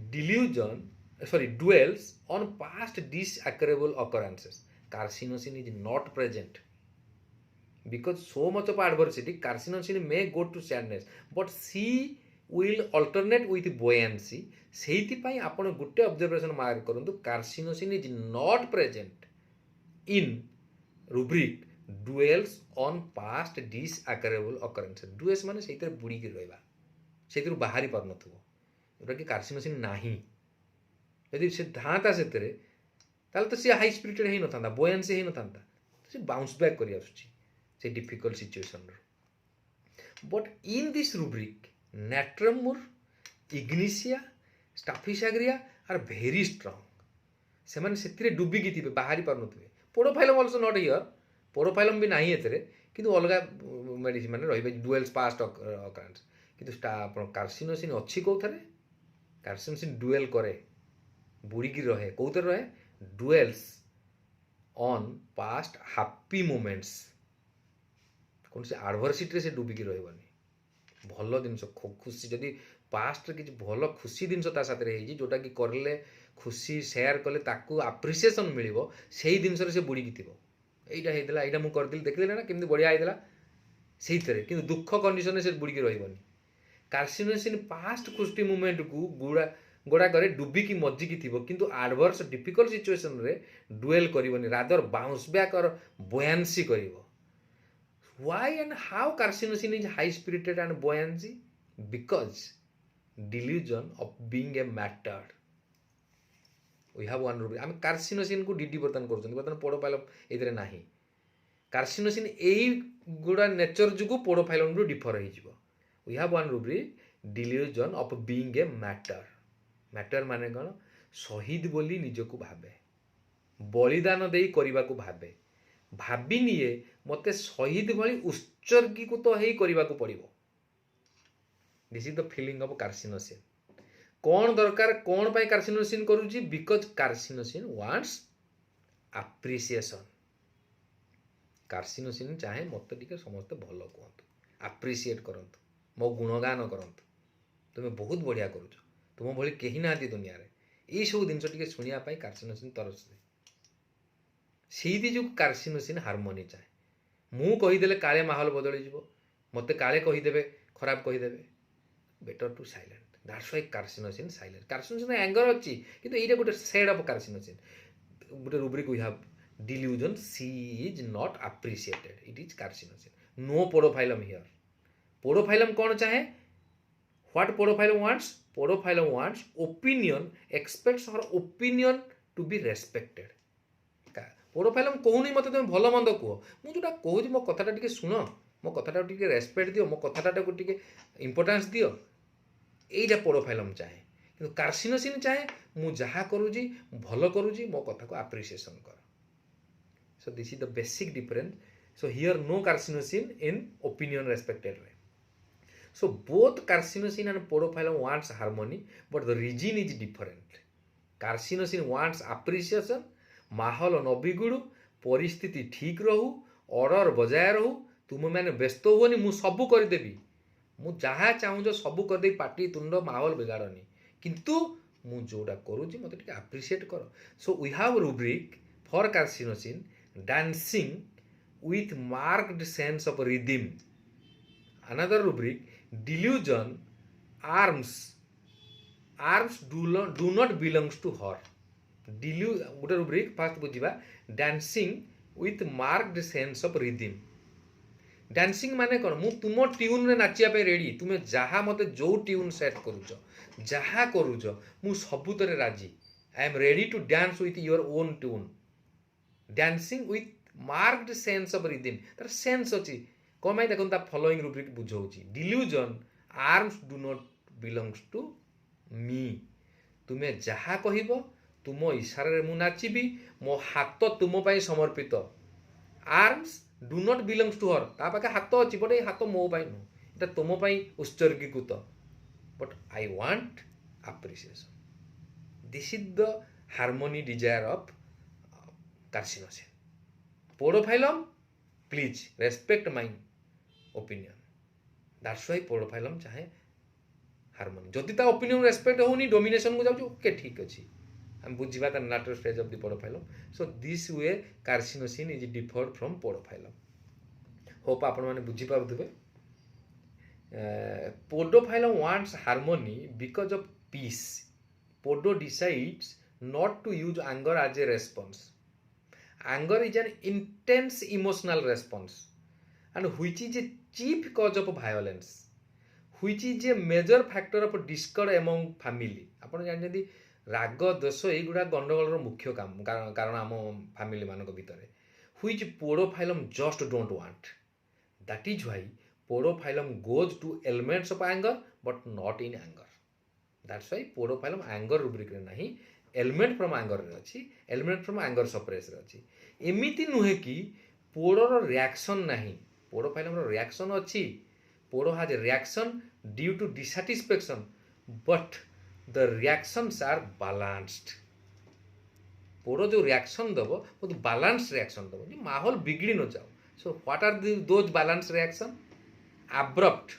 dwells on past disagreeable occurrences. Carcinosin is not present because so much of adversity. Carcinosin may go to sadness but she will alternate with buoyancy. ସେଇଥିପାଇଁ ଆପଣ ଗୋଟେ ଅବଜର୍ଭେସନ୍ ମାର୍କ କରନ୍ତୁ Carcinosin is not present in rubric dwells on past disagreeable occurrences. Dwells माने ସେଇଥିରେ ବୁଡ଼ିକି ରହିବା ସେଇଥିରୁ ବାହାରି ପାରୁନଥିବ ଯୋଉଟା କି कार्सिनोसिन ନାହିଁ. ଯଦି ସେ ଧାଁତା ସେଥିରେ ତାହେଲେ ତ ସେ ହାଇ ସ୍ପିରିଟେଡ୍ ହେଇନଥାନ୍ତା buoyancy ହେଇନଥାନ୍ତା ସେ ବାଉନ୍ସ ବ୍ୟାକ୍ କରି ଆସୁଛି ସେ ଡିଫିକଲ୍ଟ ସିଚୁଏସନ୍ରୁ. But in this rubric Natrum mur Ignatia Staphysagria are very strong. से माने सेतिरे डुबिकी थिबे बाहरी पारनथिबे. Podophyllum also not here. Podophyllum भी नाही एतरे किंतु अलगा मेडिसिन माने रहिबे डुएल्स पास्ट ऑकरेंस किंतु आपण कार्सिनोसिन अछि कोथरे कार्सिनोसिन डुएल करे बुड़ीकी रहे कोथरे रहे dwells on past happy moments. कोन से एडवर्सिटी से डुबिकी रहबनी भल जिनस खुशी जदि पास्ट किसी भल खुशी जिनस ता साथ रही जोटा कि करले खुशी शेयर कले ताकू अप्रिसिएशन मिलिबो सेही जिनस रे से बुड़ी की थिबो एइटा हेतला एइटा मु करदिल देखिले ना केमति बढ़िया हेतला सेही तरे किंतु दुख कंडीशन से बुड़ी की रहबनी. कार्सिनोसिन पास्ट खुशी मोमेंट को गोड़ा करे डुबी की मज्जी की थिबो किंतु एडवर्स डिफिकल्ट सिचुएशन रे डुएल करिवनी रादर बाउंस बैक और बुoyancy करिवो. Why and how carcinosin is high spirited and buoyancy? Because delusion of being a matter. We have one rubric. आम कार्सिनोसिन को डीडी बर्तन कर पोडोफाइलम एथरे नाही. कार्सिनोसिन एई गुडा नेचर जुगु पोडोफाइलम रु डिफर होई जिवो. We have one rubric delusion of being a matter. Matter माने कोन शहीद बोली निजको भाबे बलिदान देई करिबा को भाबे भाबी निये मते शहीद भली उत्सर्गीकृत हेई करिबा को पड़िबो. This is the feeling of Carcinosin. कौन दरकार कौन पाई कार्सिनोसिन करूची because Carcinosin wants appreciation. Carcinosin चाहे मते टिके समस्त भलो कहंतु अप्रिसिएट करंतु मो गुणगान करंतु तुमे बहुत बढ़िया करूछ तुम भली केही नाती दुनिया रे ई सब जिंस टिके सुनिया पाई कार्सिनोसिन तरस दे. सीधी जो कार्सिनोसिन हार्मोनी चाहे मु कहीदेले काले माहौल बदली जीवो मते काले कहीदेबे खराब कहीदेबे better to silent. That's why Carcinosin silent. Carcinosin anger अछि किंतु एटा गोटे शेड ऑफ कार्सिनोसिन. गोटे rubric we have delusion she is not appreciated it is Carcinosin. No Podophyllum here. Podophyllum कौन चाहे? What Podophyllum wants? Podophyllum wants opinion, expects her opinion to be respected. Podophyllum कहूनी मत तुम भल मंद कह, मुझे कहूँ मो कथाटा टिके शुण, मो कथाटा टिके रेस्पेक्ट दियो, मो कथाटा को टिके इंपोर्टेंस दियो, यहीटा पोडोफाइलम चाहे। कि कार्सिनोसिन चाहे मु जहाँ करुँची भल करुँची, मो कथा को एप्रिसिएशन कर। So this is the basic difference. So here no carcinosin in opinion respected way. So both carcinosin and podophyllum wants harmony, but the region is different. Carcinosin wants appreciation, माहौल न बिगुड़ू, परिस्थिति ठीक रहू, ऑर्डर बजाय रहू, तुम मैंने व्यस्त हुओनी, मु सबू करदेवी, मु जहाँ चाहूँ सबू करदेवी, पार्टी तुंड माहौल बिगाड़नी, किंतु मु जोड़ा करुँची मत टिके एप्रिशिएट कर। So we have rubric for carcinosin, dancing with marked sense of rhythm. Another rubric, delusion, arms do not belongs to her. गोटे rubric फास्ट बुझा, dancing with marked sense of rhythm. Dancing माने कौन? मु तुम ट्यून रे नाचिया पे रेडी, तुमे जहाँ मते जो ट्यून सेट करूच, जहाँ करूच मु सबुतरे राजी। I am ready to dance with your own tune. Dancing with marked sense of rhythm, तार सेंस अच्छी कौन भाई देखो फॉलोइंग रूब्रिक बुझाऊँ। Delusion, arms do not belongs to me, तुम्हें जहाँ कह तुम इशारे मु नाचिबी, मो हाथ तुम पाई समर्पित। Arms do not belongs to her, ता पाखे हाथ अच्छी बट ये हाथ मो पाई नु, ये तुम पाई उत्सर्गीकृत, but I want appreciation. This is the harmony desire of Carcinosin. Podophyllum, please respect my opinion, that's why Podophyllum चाहे हार्मोनी। जदि ता ओपिनियन रेस्पेक्ट होनी, डोमिनेशन को जाऊ, ओके ठीक अच्छे, हम बुझा the later stage of the Podophyllum. So this way Carcinosin is differed from Podophyllum. Hope आपण माने बुझी पारुथिबे। Podophyllum wants harmony because of peace. Podo decides not to use anger as a response. Anger is an intense emotional response and which is a chief cause of violence, which is a major factor of discord among family. आपण जानते राग दोष युवा गंडगोल मुख्य काम कारण आम फैमिली मान भर, which podophyllum just don't want. That is why podophyllum goes to elements of anger but not in anger. That's why podophyllum anger rubric रे नहीं, एलिमेंट फ्रॉम एंगर रे अच्छी, एलिमेंट फ्रॉम एंगर सप्रेस रे अच्छी। एमिति नुहे कि पोडोर रिएक्शन नहीं, पोडोफाइलम रो रिएक्शन अच्छी। Podo has reaction due to dissatisfaction, but the reactions are balanced. Podo जो रिएक्शन दबो वो तो बैलेंस रिएक्शन दबो, जे माहौल बिगड़ी न जाओ। So what are those balance reaction? Abrupt,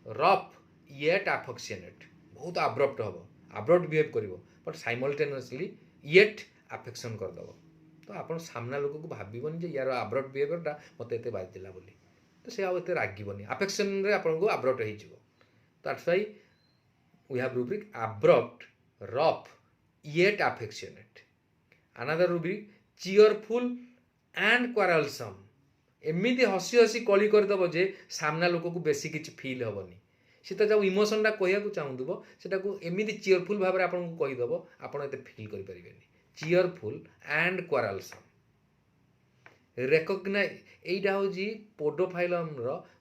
rough, yet affectionate. बहुत एब्रप्ट हबो, एब्रप्ट बिहेव करिवो, बट साइमल्टेनियसली येट अफेक्शन करदेव। तो आप सामना लोक को भावन जे यार एब्रप्ट बिहेवियरटा मत एत बाधिला बोली, तो से आउ एते रागिबनी, अफेक्शन रे आपको एब्रप्ट हो। That's why we have rubric abrupt, rough, yet affectionate. Another rubric cheerful and quarrelsome. एमिति हसी हसी कली करदेव जे सामना लोक को बेसी किछि फील हेबनी। सी तो जो इमोशनटा कहू चाहूब सेटा को एमती चीयरफुल भाव में आपको कहीदेव, आपत फिल करें। चीयरफुल एंड क्वारलसम, रेकग्नाइज, यहीटा हूँ पोडोफाइलम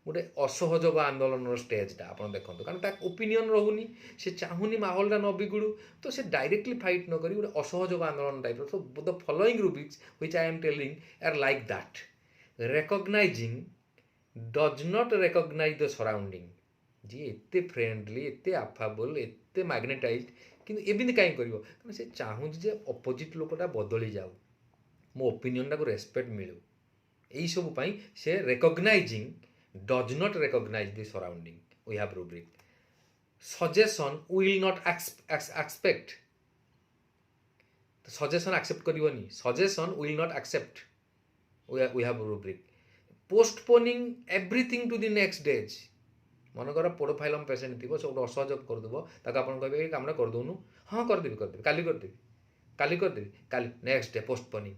गोटे असहयोग आंदोलन स्टेजटा आप देखो, कारण ओपिनियन रोनी, से चाहूनी माहौलटा न बिगुड़ू, तो से डायरेक्टली फाइट न करी गोटे असहयोग आंदोलन type. So the following rubrics which I am telling are like that. Recognizing does not recognize the surrounding. जी एते फ्रेंडली, एते अफेबल, एते मैग्नेटाइज, किंतु एमती कहीं कर, कारण से चाहूँ जे अपोजिट लोकटा बदली जाऊ, मो ओपिनियनटा को रेस्पेक्ट मिलू, यही सब से recognizing does not recognize the surrounding. We have rubric suggestion will not expect, suggestion accept करनी, suggestion will not accept. We have rubric postponing everything to the next days. मनकर पोडोफाइलम पेसेंट थी, से गोटे असहयोग करदेव, ताक आप कहे कामटा करदौनु, हाँ करदेवी काली करदेवी, काली करदेवी, काली नेक्स्ट डे पोस्टपोनिंग,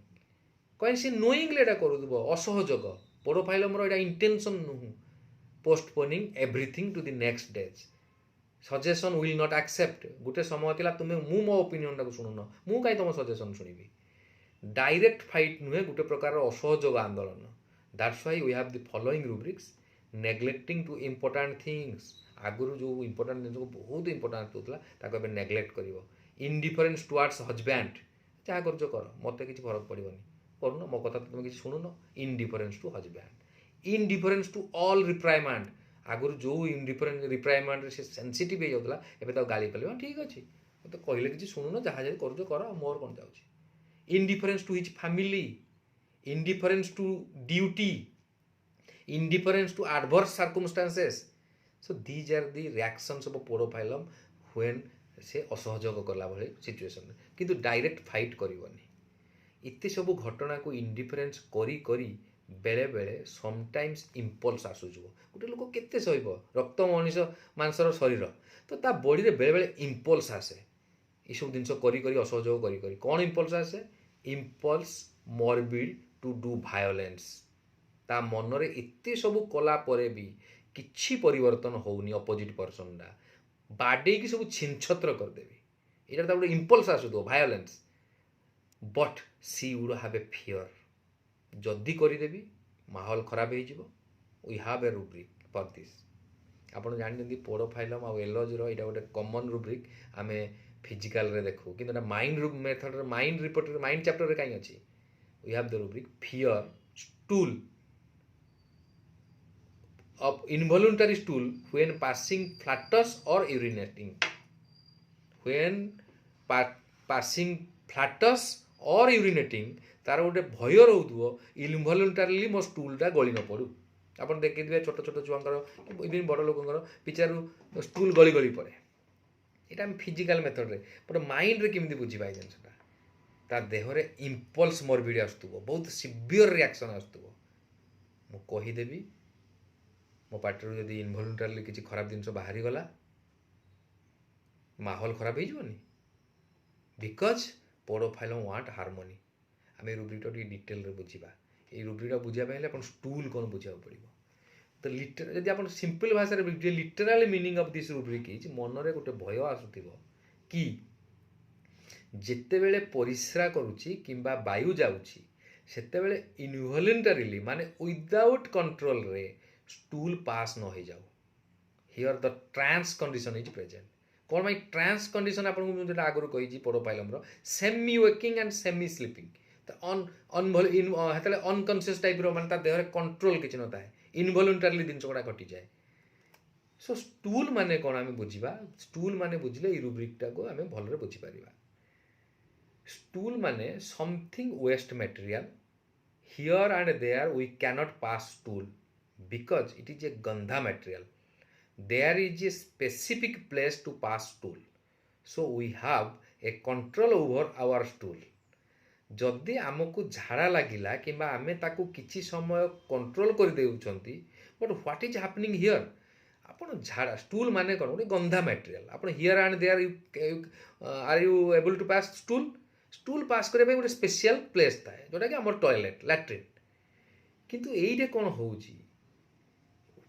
कहीं सी नोइंगली एटा करदेव असहयोग। पोडोफाइलम रो इंटेंशन नुह postponing everything to the next days suggestion will not accept गोटे समय थिला तुमे मु मो ओपिनियन टाको सुनुन मु काई तुम सजेशन सुनिबी डायरेक्ट फाइट नुहे गोटे प्रकार असहयोग आंदोलन that's why we have the following rubrics neglecting to important things आगुरु जो इंपोर्टेंट जिन को बहुत इंपोर्टेंट होता ताको एबे नेग्लेक्ट करिवो इंडिफरेंस टुवर्ड्स हजबैंड जहाँ कर कर मत कि फरक पड़ोनी करूँ मो कथा तुम किसी शुणुन indifference to husband indifference to all reprimand आगुरी जो इंडिफरेंस रिप्राइमांड से सेंसिटिव हो जाता एवं तो गाली कले ठीक अच्छे मत कहले कि शुणुन जहाँ जब कर मोर कौन जाऊँगी indifference to his family indifference to duty indifference to adverse circumstances so these are the reactions of podophyllum when से असहयोग कला भाई सिचुएशन किंतु डायरेक्ट फाइट करनी इतने सब घटना को इंडिफरेंस करी करी बेले बेले समटाइम्स इम्पल्स आसूज गोटे लोक केते सहब रक्त मनीष मांसर शरीर तो ता बॉडी रे बेले बेले इम्पल्स आसे ये सब जिन करी करी असहयोग करी करी कौन इम्पल्स आसे impulse morbid to do violence ता मन रे एते सब कला परे भी किछि परिवर्तन होउनी अपोजिट पर्सन डा बाडे की सब छिनछत्र करदेवी यहाँ गोटे इम्पल्स आसुद violence but she would have a fear जदि करदेवी माहौल खराब हो we have a rubric for this आपड़ जानते पोडोफाइलम आ एलर्जी यहाँ गोटे कॉमन रूब्रिक आम फिजिकल रे देखू कि mind method mind report mind chapter रे कहीं अच्छी we have the rubric fear stool of involuntary stool when passing flatus or urinating when passing flatus or urinating तार गोटे भय रोथो इनभॉलंटारीली मो स्टूलटा गली न पड़ू आप देखिए छोट छोट छुआर इवन बड़ लोकर पिचारू स्टूल गली गली पड़े यहाँ फिजिकल मेथड रे बट माइंड रे केमती बुझा जिनसा तार देहरे इम्पल्स मॉर्बिड आसुव बहुत सिवियर रिएक्शन आसुव मु कहीदेवी मो पार्टी जदि इनभॉलंटारीली किसी खराब जिन बाहरी गला माहौल खराब हो बिकज पोडोफाइलम वांट हार्मोनी आम रूब्रिकटा डिटेल रे बुझा ये रूब्रिकटा बुझापे आप स्टूल कौन बुझा पड़ो तो लिटर जब आप सिंपल भाषा लिटराल मीनिंग ऑफ दिस रूब्रिक मन रे गोटे भय आसुव कि जिते बेले परिश्रा करुच्ची किंबा वायु जाऊँगी सेतेबेले इनवॉलंटारीली माने विदाउट कंट्रोल रे स्टूल पास न हो जाऊ here the trance condition is present कौन भाई ट्रांस कंडीशन आपको जो आगुरी कही podophyllum semi waking and semi sleeping तो अनकनसीयस टाइप मान देह कंट्रोल किसी न थाए इनवॉलंटारीली जिन गुड़ा घटी जाए सो स्टूल माने कौन आम बुझा स्टूल माने बुझले ये रूब्रिकटा को आम भलरे बुझीपर स्टूल माने something waste material here and there we cannot pass stool because it is a gandha material there is a specific place to pass stool so we have a control over our stool जदि आमको झाड़ा लगिला कि आम ताकू किछि समय कंट्रोल कर देउछंती but what is happening here आपण झाड़ा स्टूल माने कोन गोटे गंधा मटेरियल आपण here and there are you able to pass stool stool pass करबे गोटे स्पेशल प्लेस थाए जोटा कि हमर टॉयलेट लैट्रिन किंतु एइटे कोन होउची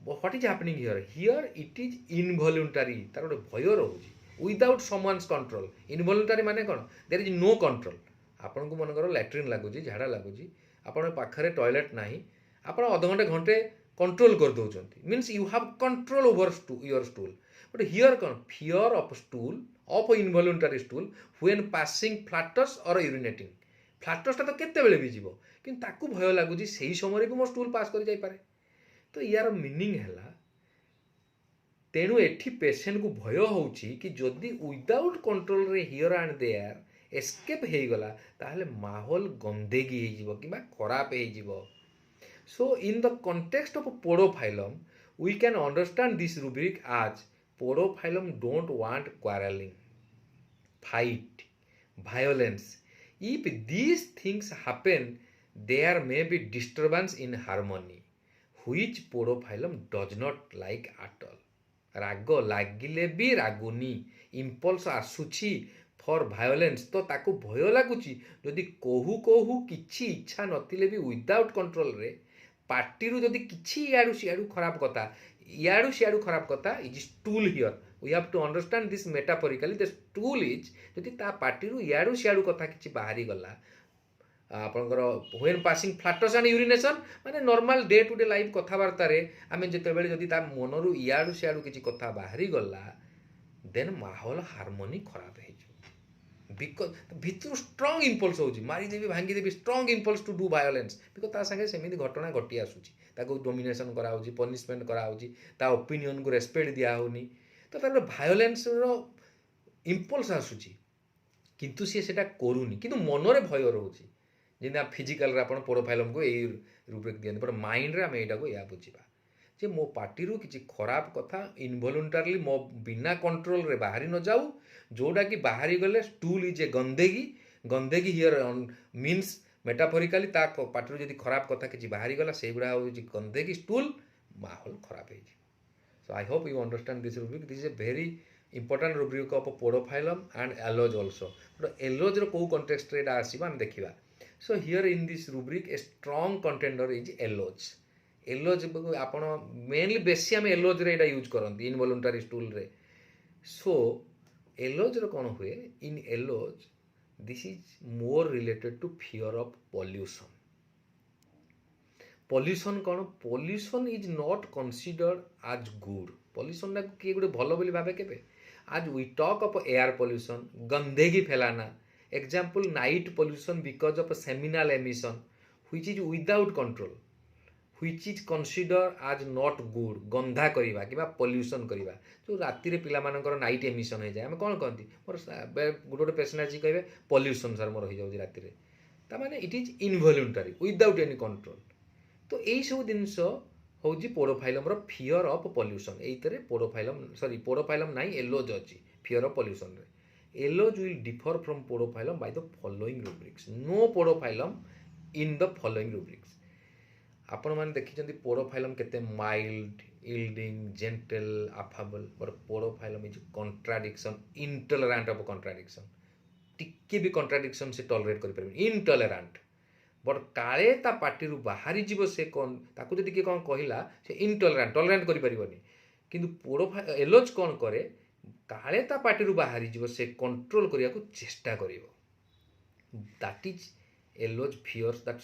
what is happening here here it is involuntary तार गोटे भय रोचे विदाउट समवन्स कंट्रोल इनवॉलंटारी माने कौन देयर इज नो कंट्रोल आपन को मन कर लैट्रिन लगुच झाड़ा लगुच आपन पाखरे टॉयलेट नाही आपन आधा घंटे घंटे कंट्रोल कर दउछन means you have control over your stool but here कौन fear of stool of involuntary stool when passing flatus और यूरिनेटिंग फ्लैटसटा तो केते बेले भी जीवो किंतु ताकू भय लगुच सही समय भी मो स्टूल पास कर जाई पारे तो यार मीनिंग है तेणु एठी पेशेंट को भय होउची कि जदि विदाउट कंट्रोल रे हियर एंड देयर एस्केप हो गला ताहले माहौल गंदेगी हो जिवो किबा खराब हो जिवो so in the context of podophyllum we can understand this rubric as Podophyllum don't want quarrelling fight violence if these things happen there may be disturbance in harmony which Podophyllum does not like at all राग लगिले भी रागुनी इम्पल्स आसुची फॉर वायोलेंस तो ताकू भय लगुची जदि कहू कहू किछि इच्छा नथिले भी विदाउट कंट्रोल रे पार्टी जदि किछि इयाडू सियाडू खराब कथा इयाडू सियाडू खराब कथा is stool here we have to understand this metaphorically the stool is जदि ता पार्टी इयाडू सियाडू कथा किछि बाहरी गला आपणकर when passing flatus and urination माने normal day to day life कथबार्ता रे आमे जेतेबेले जदि ता मनरु इयाडू सियाडू किछि कथा बाहरी गला देन माहौल हार्मोनी खराब है बिकज भितर स्ट्रंग इम्पल्स होची मारिदेवी भांगीदेवी strong impulse to do violence because ता संगे सेमिति घटना घटी आसुची ताको डोमिनेशन करा होची पनिशमेंट करा होची ता ओपिनियन को रेस्पेक्ट दिया होनी तो तार वायोलेंस रो इम्पल्स आसुची किंतु सी सेटा करूनी किंतु मनरे भय रहउची जेना फिजिकल रे आपण प्रोफाइलम को एई रूपरेख दियन पर माइंड रे हम एटा को या बुझिबा जे मो पार्टी रू किछि खराब कथा इनवॉलंटरली मो बिना कंट्रोल रे बाहरी न जाऊ जोटा कि बाहरी गले स्टूल इज ए गंदेगी गंदेगी हियर मीन्स मेटाफोरिकली ता पार्टी रू जदि खराब कथा किछि बाहरी गला सेगुडा होछि गंदेगी स्टूल माहौल खराब हे so I hope you understand this rubric this is a very important rubric of Podophyllum and Aloes also but Aloes रो को कॉन्टेक्स्ट रे एटा आसीबा हम देखिबा so here in this rubric a strong contender is Aloes Aloes आपण मेनली बेसी हम एलोज रे एटा यूज करंती इनवॉलंटरी स्टूल रे सो एलोज रो कोन हुए in Aloes this is more related to fear of pollution pollution कौन pollution is not considered as good pollution ना किए गोटे भल बोली भावे केबे as we talk of air pollution गंदगी फैलाना example night pollution because of seminal emission which is without control which is consider as not good गंधा करवा कि पॉल्यूशन करवा जो राति रे पिला मानकर नाइट एमिशन हो जाए हम कौन कहती मोर गोटे गोटे पेशेंट आज कहे पॉल्यूशन सर मोर हो जाऊँ राति रे ता माने it is involuntary without any control तो यही सब जिनस हूँ पोडोफाइलम रो फियर ऑफ पॉल्यूशन एइतरे पोडोफाइलम सॉरी पोडोफाइलम नाइ एलोज अछि फियर ऑफ पॉल्यूशन रे Aloes will differ from Podophyllum by the following rubrics no Podophyllum in the following rubrics आपण मैंने देखी पोडोफाइलम केते mild yielding gentle affable but Podophyllum is contradiction intolerant of contradiction टिके भी कॉन्ट्राडिक्शन से टॉलरेट कर परबे इनटॉलरेंट बट काले ता पार्टी रु बाहरी जीव से कौन ताकू जदि के कौन कहला से इनटॉलरेंट टॉलरेंट करि परिबनी किंतु पोडोफाइल एलोज कौन करे काले ता पार्टी रु बाहरी जीव से कंट्रोल करिया को चेष्टा करिवो that is Aloes fears that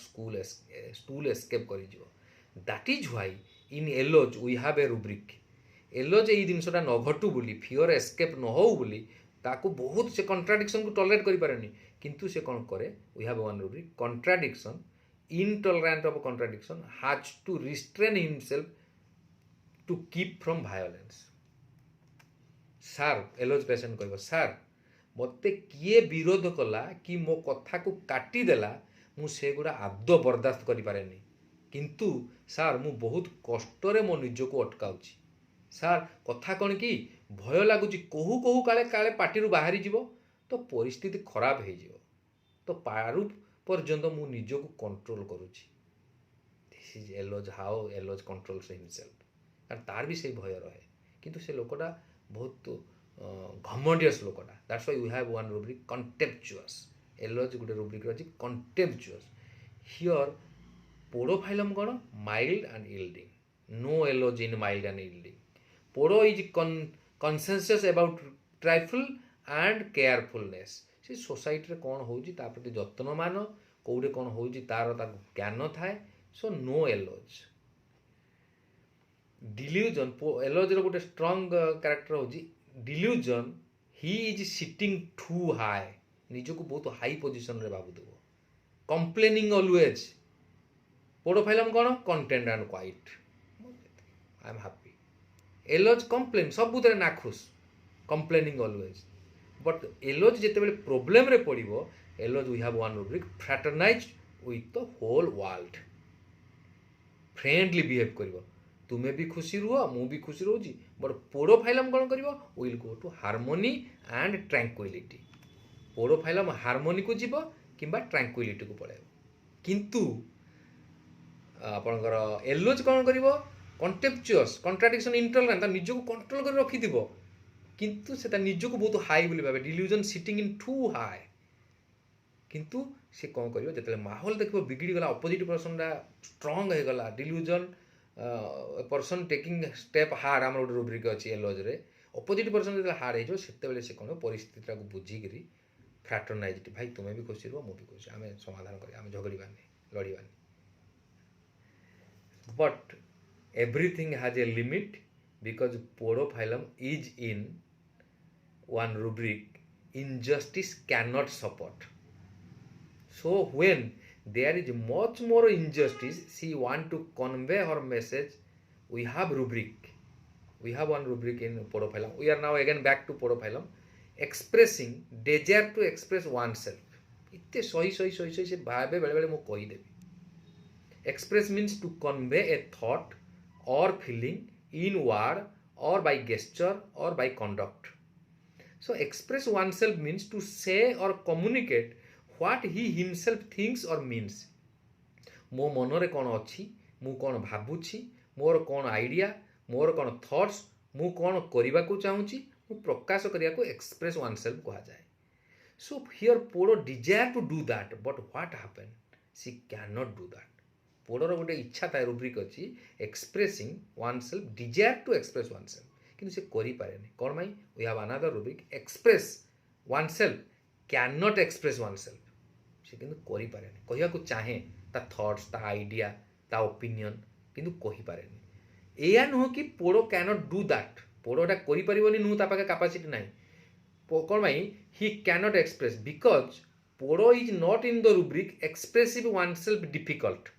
stool escape करि जीव that is why in Aloes we have a rubric Aloes एई जिनसटा न घटू बोली फियर एस्केप न हो बोली ताकू बहुत से कॉन्ट्राडिक्शन को टॉलरेट करि पारेनी किंतु से कौन करे we have one rubric contradiction intolerant of contradiction has to restrain himself to keep from violence sir Aloes patient कहबो सर मते किए विरोध कला कि मो कथा को काटी देला मु से गुडा आदो बर्दाश्त करि पारेनी किंतु सर मु बहुत कष्ट रे मो निज को अटकाउची सर कथा कौन कि भय लगुच कहू कहू काले काले पार्टी रु बाहरी जीव तो परिस्थिति खराब हो जीव तो पारु पर्यंत मु निज को कंट्रोल करुची this is Aloes how Aloes controls himself कारण तार भी से भय रहे किंतु से लोकटा बहुत घमंडियस लोकटा that's why we have one rubric contemptuous Aloes गुटे रूब्रिक अछि कंटेम्पचुअस हियर पोडोफाइलम कोन mild and yielding no Aloes in mild and yielding Podo is conscious about trifle and carefulness से सोसाइटी रे कौन होउची ता प्रति जत्नमान कोडे कौन होउची तार ता ज्ञान थाए सो नो एलोज डिल्यूजन एलोज रो गोटे स्ट्रांग कैरेक्टर होउची delusion he is sitting too high निज को बहुत हाई पोजीशन रे भाबु देबो कंप्लेनिंग ऑलवेज पोडोफाइलम कौन content and quiet I am happy Aloes complain सब बुतरे नाखुश कंप्लेनिंग ऑलवेज बट एलोज जेते बेले प्रॉब्लम रे पड़िबो Aloes we have one rubric fraternize with the whole world friendly behave करिवो तुम्हें भी खुशी रुह मु भी खुशी रोची बट पोडोफाइलम कौन कर will go to harmony and tranquility podophyllum harmony को जीव किंबा ट्रैंक्विलिटी को पड़े किंतु आपणकर एलोज कौन कर कंटेम्पचुअस कॉन्ट्राडिक्शन इंटॉलरेंट निज को कंट्रोल कर रखि दिबो किंतु से निज को बहुत हाई बोली भाबे delusion sitting in too high किंतु सी कौन कर जो माहौल देख बिगड़ी गला अपोजिट पर्सनटा स्ट्रंग हो गला delusion person taking step hard आम गोटे रूब्रिक अच्छी एलॉजरे अपोजिट पर्सन जो हार्ड हो से कौन परिस्थिति बुझिकी फ्राटर्नाइज भाई तुम्हें भी खुशी रुह मुझे खुशी आम समाधान करें झगड़ानी लड़ानी but everything has a limit because Podophyllum is in one rubric injustice cannot support so when there is much more injustice she want to convey her message we have one rubric in podophilum we are now again back to podophilum expressing desire to express oneself इतने सही से भावे बेले बेले मु कही देबी express means to convey a thought or feeling in word or by gesture or by conduct. So express oneself means to say or communicate what he himself thinks or means. मो मनरे कौन अच्छी मु कौन भावुची मोर कौन आइडिया मोर कौन थॉट्स मु कौन करने को चाहूँगी मु प्रकाश करने को एक्सप्रेस वन सेल्फ कहा जाए. So here Podo desire to do that but what happen she can not do that. पोडोर गोटे इच्छा था रूब्रिक अच्छी expressing oneself desire to express oneself किंतु से करि पारेनी कौन माई we have another rubric express oneself can not express oneself से किंतु करि पारेनी कहया को चाहे ता थॉट्स ता आइडिया ता ओपिनियन किंतु कहि पारेनी एया नुह कि Podo can not do that पोडोटा करि परिबोनी नु ता पाके कैपेसिटी नाही कौन माई he can not express because Podo is not in the rubric expressive oneself difficult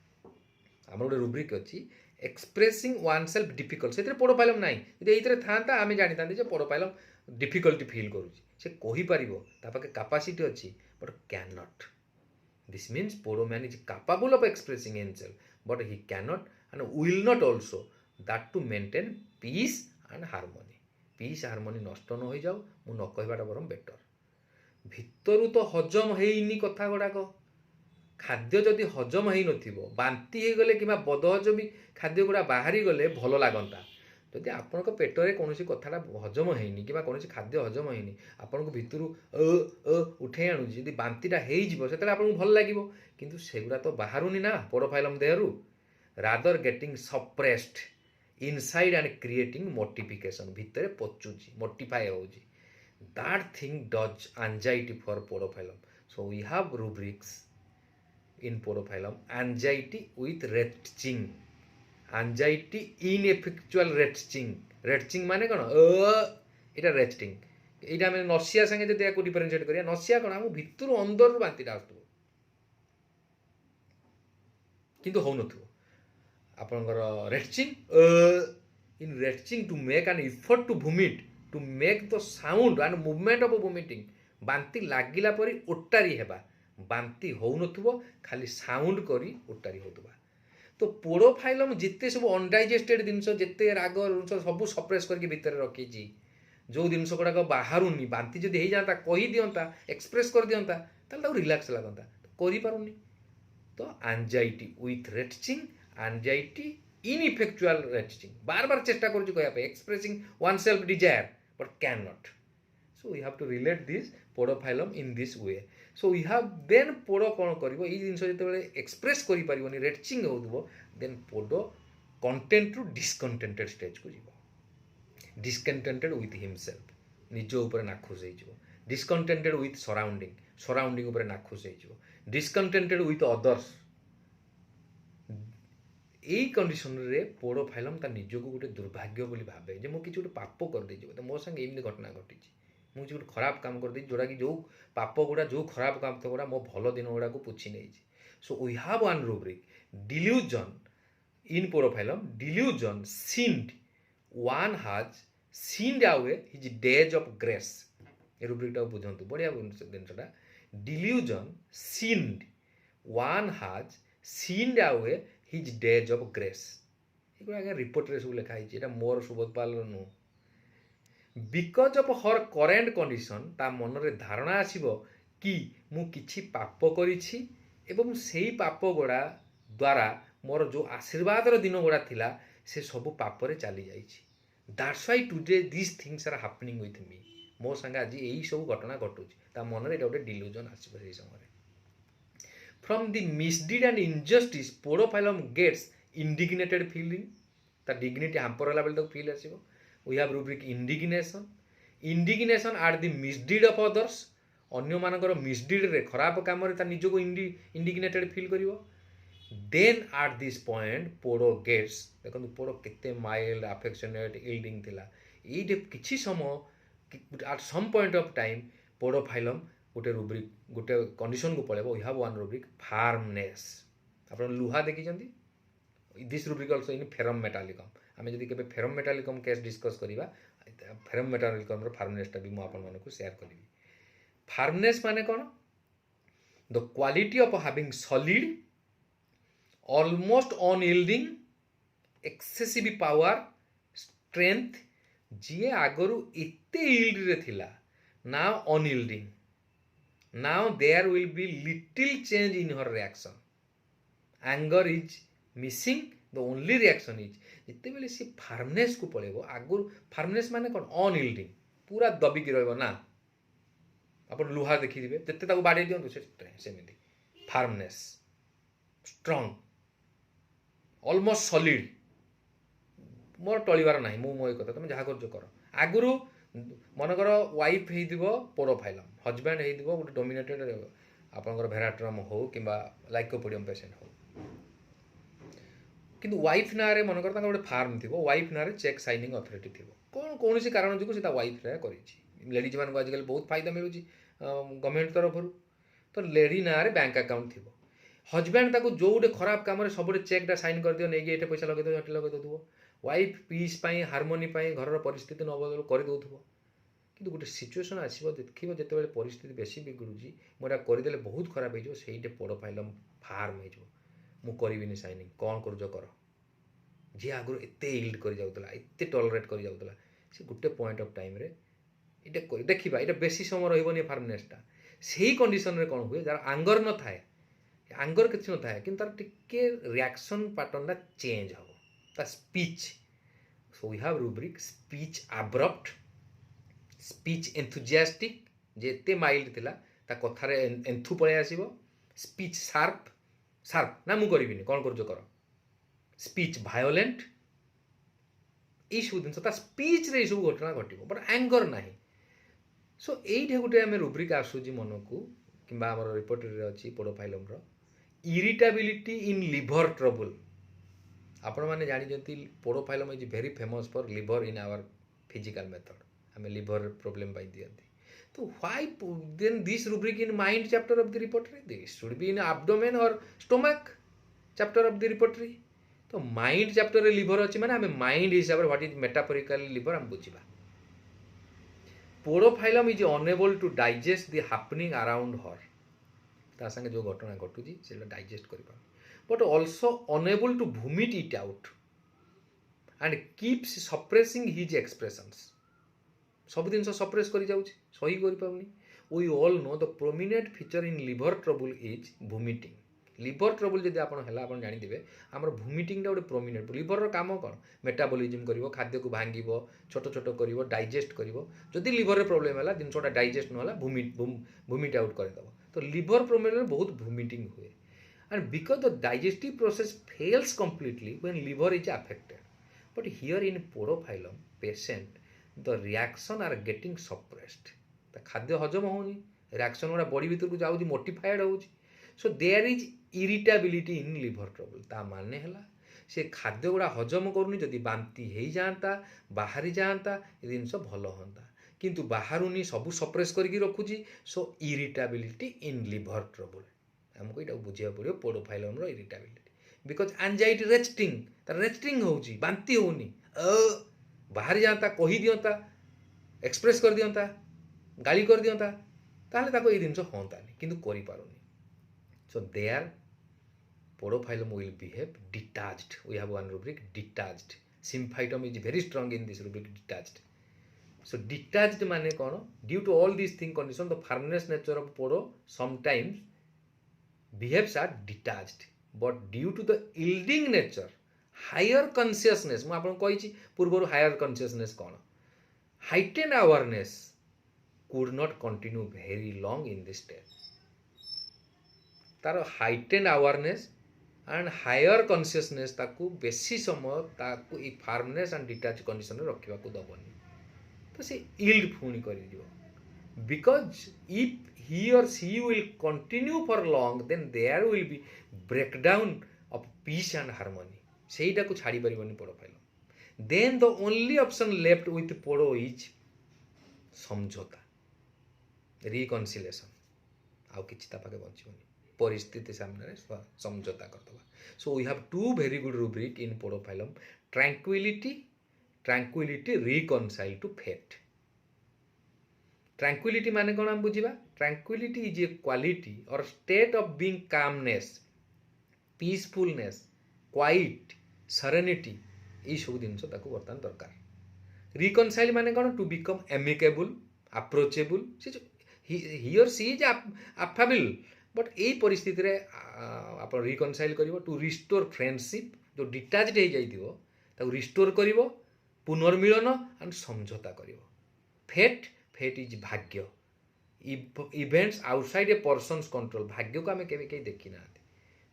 आम गोटे रूब्रिक अच्छी एक्सप्रेसिंग वन सेल्फ डिफिकल्ट से पोडोफाइलम ना ये था आम जानी था पोडोफाइलम डिफिकल्टी फिल करूपर तापाके कैपेसिटी अच्छी but can not this means Podo man is capable of expressing himself but he can not and will not also that to maintain peace and harmony peace harmony नष्ट न हो जाऊ मु न कहवाटा बरम बेटर भितरु तो हजम हेनी कथा गुड़ाक खाद्य जदि हजम हो नथिबो बांती हो गले कि बदहजमी खाद्य गुड़ा बाहरी गले भल लगता जदि आपण पेटरे कौन कथा हजम होनी कि कौन खाद्य हजम होनी आपन को भितर उठे आणु जदि बांतीटा होते आपको भल लगे किंतु सेगुड़ा तो बाहरुनी ना पोडोफाइलम देहरु rather getting suppressed inside and creating mortification भितर पचुची मोटिफाई होउची that thing does anxiety for Podophyllum so we have rubrics in podophilum anxiety with retching anxiety ineffectual retching माने कौन इटा retching इटा में नसिया संगे जदि याको डिफरेंशिएट करिया नसिया कौन हम भितर अंदर बांतीटा आसुथबो किंतु हो नथबो आपनकर retching in retching to make an effort to vomit to make the sound and movement of vomiting बांती लागिला परी ओटारी हेबा बांती हो नथुबो खाली साउंड करी उटारी होतबा तो पोडोफाइलम जिते सब अनडाइजेस्टेड जिनस जिते राग सब सप्रेस करके भितर रखी जो जिनस गुड़ाक बाहरुनी बांती जदि हो जाता कही दियंता एक्सप्रेस कर दियंता ताले रिलैक्स लगता करि पारुनी तो anxiety with retching anxiety ineffectual retching बार बार चेष्टा करूँ कहया expressing oneself desire but can not so we have to relate this podophilum in this way so we have then podo कौन करिवो ई जिंस जते एक्सप्रेस करि परिवनी रेटचिंग होतबो then podo content to discontented stage को जीवो discontented with himself निजो ऊपर नाखुश हे जीवो discontented with surrounding ऊपर नाखुश हे जीवो discontented with others এই कंडीशन रे पोडोफाइलम ता निजो को गोटे दुर्भाग्य बोली भाबे जे मो किछ गोटे पाप कर दे जीवो त मो संगे एमनी घटना घटी मुझे गोटे खराब काम कर दी जोड़ा कि जो पाप गुड़ा जो खराब काम गुड़ा मो भल दिन गुड़ा को पुछि नहीं so we have one rubric delusion in podophyllum delusion sinned one has sinned away his days of grace ए रूब्रिकटा बुझंतु बढ़िया जिनसटा delusion sinned one has sinned away his days of grace ये रिपोर्ट रे सब लिखा है मोर सुबोध पाल नु because of her current condition ता मन रे धारणा आसीबो कि मु किछि पाप करिछि एवं सेही पाप गुड़ा द्वारा मोर जो आशीर्वाद दिन गुड़ा थिला से सब पाप रे चली जाइछि that's why today this things are happening with me मो संगे आज यही सब घटना घटुछि ता मन रे गोटे डिल्यूजन आसीबो सेही समय From the misdeed and injustice, Podophyllum gets indignated feeling. ତା dignity hamper ହେଲା ବେଳେ ତାକୁ feel ଆସିବ. We have rubric indignation. Indignation at the misdeed of others. ଅନ୍ୟମାନଙ୍କର misdeedରେ ଖରାପ କାମରେ ତା ନିଜକୁ indignated feel କରିବ. Then at this point Podo gets, ଦେଖନ୍ତୁ ପୋଡ କେତେ mild, affectionate, yielding ଥିଲା. ଏଇଠି କିଛି ସମୟ at some point of time Podophyllum ଗୋଟେ rubric ଗୋଟେ conditionକୁ ପଳେଇବ. We have one rubric firmness. ଆପଣ ଲୁହା ଦେଖିଛନ୍ତି? This rubric also in ferrum metallicum. ଆମେ ଯଦି କେବେ ferrum metallicum case discuss କରିବା, ferrum metallicum ର firmness ଟା ବି ମୁଁ ଆପଣମାନଙ୍କୁ share କରିବି. Firmness ମାନେ କ'ଣ? The quality of having solid, almost unyielding, excessive power, strength, ଯିଏ ଆଗରୁ ଏତେ yieldରେ ଥିଲା, now unyielding. Now there will be little change in her reaction. Anger is missing, the only reaction is ଯେତେବେଳେ ସେ ଫାର୍ମନେସ୍ କୁ ପଳେଇବ, ଆଗରୁ ଫାର୍ମନେସ୍ ମାନେ କ'ଣ? ଅନଇଲ୍ଡିଂ, ପୁରା ଦବିକି ରହିବ ନା. ଆପଣ ଲୁହା ଦେଖିଥିବେ, ଯେତେ ତାକୁ ବାଡ଼େଇ ଦିଅନ୍ତୁ ସେ ସେମିତି. ଫାର୍ମନେସ୍, ଷ୍ଟ୍ରଙ୍ଗ, ଅଲମୋଷ୍ଟ ସଲିଡ୍, ମୋର ଟଳିବାର ନାହିଁ, ମୁଁ ମୋ କଥା, ତମେ ଯାହା କରୁଛ କର. ଆଗରୁ ମନେକର ୱାଇଫ୍ ହେଇଥିବ ପୋଡୋଫାଇଲମ୍, ହଜବ୍ୟାଣ୍ଡ ହେଇଥିବ ଗୋଟେ ଡୋମିନେଟେଡ୍ ଆପଣଙ୍କର ଭେରାଟ୍ରମ୍ ହଉ କିମ୍ବା ଲାଇକୋପୋଡ଼ିୟମ୍ ପେସେଣ୍ଟ ହଉ, କିନ୍ତୁ ୱାଇଫ୍ ନାଁରେ ମନେକର ତାଙ୍କର ଗୋଟେ ଫାର୍ମ ଥିବ, ୱାଇଫ୍ ନାଁରେ ଚେକ୍ ସାଇନିଂ ଅଥରିଟି ଥିବ, କ'ଣ କୌଣସି କାରଣ ଯୋଗୁଁ ସେ ତା ୱାଇଫ୍ ନାଁରେ କରିଛି. ଲେଡ଼ିଜ୍ ମାନଙ୍କୁ ଆଜିକାଲି ବହୁତ ଫାଇଦା ମିଳୁଛି ଗଭର୍ଣ୍ଣମେଣ୍ଟ ତରଫରୁ, ତ ଲେଡ଼ି ନାଁରେ ବ୍ୟାଙ୍କ ଆକାଉଣ୍ଟ ଥିବ. ହଜବ୍ୟାଣ୍ଡ ତାକୁ ଯେଉଁ ଗୋଟେ ଖରାପ କାମରେ ସବୁବେଳେ ଚେକ୍ଟା ସାଇନ୍ କରିଦିଅ, ନେଇକି ଏଠି ପଇସା ଲଗେଇଦେବ, ସେଠି ଲଗେଇ ଦେଉଥିବ. ୱାଇଫ୍ ପିସ୍ ପାଇଁ, ହାରମୋନି ପାଇଁ ଘରର ପରିସ୍ଥିତି ନ ବଦଳ କରିଦେଉଥିବ. କିନ୍ତୁ ଗୋଟେ ସିଚୁଏସନ୍ ଆସିବ, ଦେଖିବ ଯେତେବେଳେ ପରିସ୍ଥିତି ବେଶୀ ବିଗିଡ଼ୁଛି, ମୁଁ ଏଇଟା କରିଦେଲେ ବହୁତ ଖରାପ ହେଇଯିବ, ସେଇଠି ପୋଡୋଫାଇଲମ୍ ଫାର୍ମ ହେଇଯିବ. ମୁଁ କରିବିନି ସାଇନିଂ, କ'ଣ କରୁଛ କର. ଯିଏ ଆଗରୁ ଏତେ ଇଲ୍ଡ କରିଯାଉଥିଲା, ଏତେ ଟଲରେଟ୍ କରିଯାଉଥିଲା, ସେ ଗୋଟେ ପଏଣ୍ଟ ଅଫ୍ ଟାଇମ୍ରେ ଏଇଟା ଦେଖିବା, ଏଇଟା ବେଶୀ ସମୟ ରହିବନି ଫାର୍ମନେସ୍ଟା. ସେଇ କଣ୍ଡିସନରେ କ'ଣ ହୁଏ, ଯାହାର ଆଙ୍ଗର ନଥାଏ, ଆଙ୍ଗର କିଛି ନଥାଏ, କିନ୍ତୁ ତାର ଟିକେ ରିଆକ୍ସନ୍ ପାଟର୍ନଟା ଚେଞ୍ଜ ହେବ, ତା speech. So we have rubric speech abrupt, speech enthusiastic, ଯେତେ ମାଇଲ୍ଡ ଥିଲା ତା କଥାରେ ଏନ୍ଥୁ ପଳେଇ ଆସିବ. ସ୍ପିଚ୍ ସାର୍ପ, ସାର୍ପ ନା ମୁଁ କରିବିନି, କ'ଣ କରୁଛ କର. ସ୍ପିଚ୍ ଭାୟୋଲେଣ୍ଟ, ଏଇସବୁ ଜିନିଷ ତା ସ୍ପିଚ୍ରେ ଏଇସବୁ ଘଟଣା ଘଟିବ, ବଟ୍ ଆଙ୍ଗର ନାହିଁ. ସୋ ଏଇଠି ଗୋଟେ ଆମେ ରୁବ୍ରିକ୍ ଆସୁଛି ମନକୁ, କିମ୍ବା ଆମର ରିପୋର୍ଟରେ ଅଛି ପୋଡୋଫାଇଲମ୍ର ଇରିଟାବିଲିଟି ଇନ୍ ଲିଭର ଟ୍ରବୁଲ୍. ଆପଣମାନେ ଜାଣିଛନ୍ତି podophyllum is very famous for liver in our physical method. ଆମେ ଲିଭର ପ୍ରୋବ୍ଲେମ୍ ପାଇଁ ଦିଅନ୍ତି. ତ why then this rubric in mind chapter of the ରିପୋର୍ଟରେ? This should be in abdomen or stomach chapter of the ରିପୋର୍ଟରେ. ତ ମାଇଣ୍ଡ ଚାପ୍ଟରରେ ଲିଭର ଅଛି ମାନେ ଆମେ ମାଇଣ୍ଡ ହିସାବରେ ହ୍ୱାଟ୍ ଇଜ୍ ମେଟାଫୋରିକାଲି ଲିଭର ଆମେ ବୁଝିବା. Podophyllum is unable to digest the happening around her. ତା ସାଙ୍ଗେ ଯେଉଁ ଘଟଣା ଘଟୁଛି ସେଇଟା ଡାଇଜେଷ୍ଟ କରିପାରୁନି, but also unable to vomit it out and keeps suppressing his expressions. ସବୁ ଜିନିଷ ସପ୍ରେସ୍ କରିଯାଉଛି, ସହି କରିପାରୁନି. We all know the prominent feature in liver trouble is vomiting. Liver trouble ଯଦି ଆପଣ ହେଲା, ଆପଣ ଜାଣିଥିବେ ଆମର ଭୁମିଟିଂଟା ଗୋଟେ ପ୍ରୋମିନେଣ୍ଟ. ଲିଭରର କାମ କ'ଣ? ମେଟାବଲିଜିମ୍ କରିବ, ଖାଦ୍ୟକୁ ଭାଙ୍ଗିବ, ଛୋଟ ଛୋଟ କରିବ, ଡାଇଜେଷ୍ଟ କରିବ. ଯଦି ଲିଭରରେ ପ୍ରୋବ୍ଲେମ୍ ହେଲା, ଜିନିଷଟା ଡାଇଜେଷ୍ଟ ନହେଲା, ଭୁମିଟ୍ ଆଉଟ୍ କରିଦେବ. ତ ଲିଭର ପ୍ରୋବ୍ଲେମ୍ରେ ବହୁତ ଭୁମିଟିଂ ହୁଏ. And because the digestive process fails completely when liver is affected. But here in Podophyllum patient, the reaction are getting suppressed. ତା ଖାଦ୍ୟ ହଜମ ହେଉନି, ରିଆକ୍ସନ୍ ଗୁଡ଼ା ବଡ଼ି ଭିତରକୁ ଯାଉଛି, ମୋଟିଫାଏଡ୍ ହେଉଛି. So there is irritability in liver trouble. ତା ମାନେ ହେଲା ସେ ଖାଦ୍ୟ ଗୁଡ଼ା ହଜମ କରୁନି. ଯଦି ବାନ୍ତି ହେଇଯାଆନ୍ତା, ବାହାରି ଯାଆନ୍ତା, ଏ ଜିନିଷ ଭଲ ହୁଅନ୍ତା, କିନ୍ତୁ ବାହାରୁନି, ସବୁ ସପ୍ରେସ୍ କରିକି ରଖୁଛି. So irritability in liver trouble. ଆମକୁ ଏଇଟାକୁ ବୁଝିବାକୁ ପଡ଼ିବ ପୋଡୋଫାଇଲମ୍ର ଇରିଟାବିଲିଟି. ବିକଜ ଆନଜାଇଟି ରେଷ୍ଟିଂ, ତାର ରେଷ୍ଟିଂ ହେଉଛି, ବାନ୍ତି ହେଉନି, ବାହାରି ଯାଆନ୍ତା, କହିଦିଅନ୍ତା, ଏକ୍ସପ୍ରେସ୍ କରିଦିଅନ୍ତା, ଗାଳି କରିଦିଅନ୍ତା, ତାହେଲେ ତାକୁ ଏଇ ଜିନିଷ ହୁଅନ୍ତାନି, କିନ୍ତୁ କରିପାରୁନି. So there Podophyllum will behave detached. We have one rubric detached. Symphytum is very strong in this rubric detached. So detached माने कौन? Due to all these thing condition, the firmness nature of Podo sometimes behaves are detached. But due to the yielding nature, higher consciousness, ମୁଁ आपको कही पूर्वर higher consciousness कौन? Heightened awareness could not continue very long in this state. तार heightened awareness and higher consciousness ताकू बेसी समय ताकू ई फार्मनेस एंड डिटाच कंडीशन रे रखिबा को दबनी तो से यील्ड पुणी करि दियो because if he or she will continue for long then there will be breakdown of peace and harmony ସେଇଟା को ଛାଡ଼ିପାରିବନି ପୋଡ଼ ଫାଇଲମ then the only option left with ପୋଡ଼ is समझौता reconciliation ଆଉ କିଛି ତା ପାଖେ ବଞ୍ଚିବନି परिस्थिति सामने समझौता करदबा so we have two very good rubric in podophyllum tranquility reconcile to fate tranquility माने कौन हम बुझिबा tranquility is a quality or state of being calmness peacefulness quiet serenity ई सब जिनस ताको वर्तमान दरकार रिकनसाइल माने कौन to become amicable approachable he or she is affable but यही परिस्थिति रे आप रिकनसाइल करिवो टू रिस्टोर फ्रेंडशिप जो डिटाच्ड हो जाइथिवो ताको रिस्टोर करिवो पुनर्मिलन एंड समझौता करिवो फेट इज भाग्य events outside a person's control भाग्य को आम के देखी ना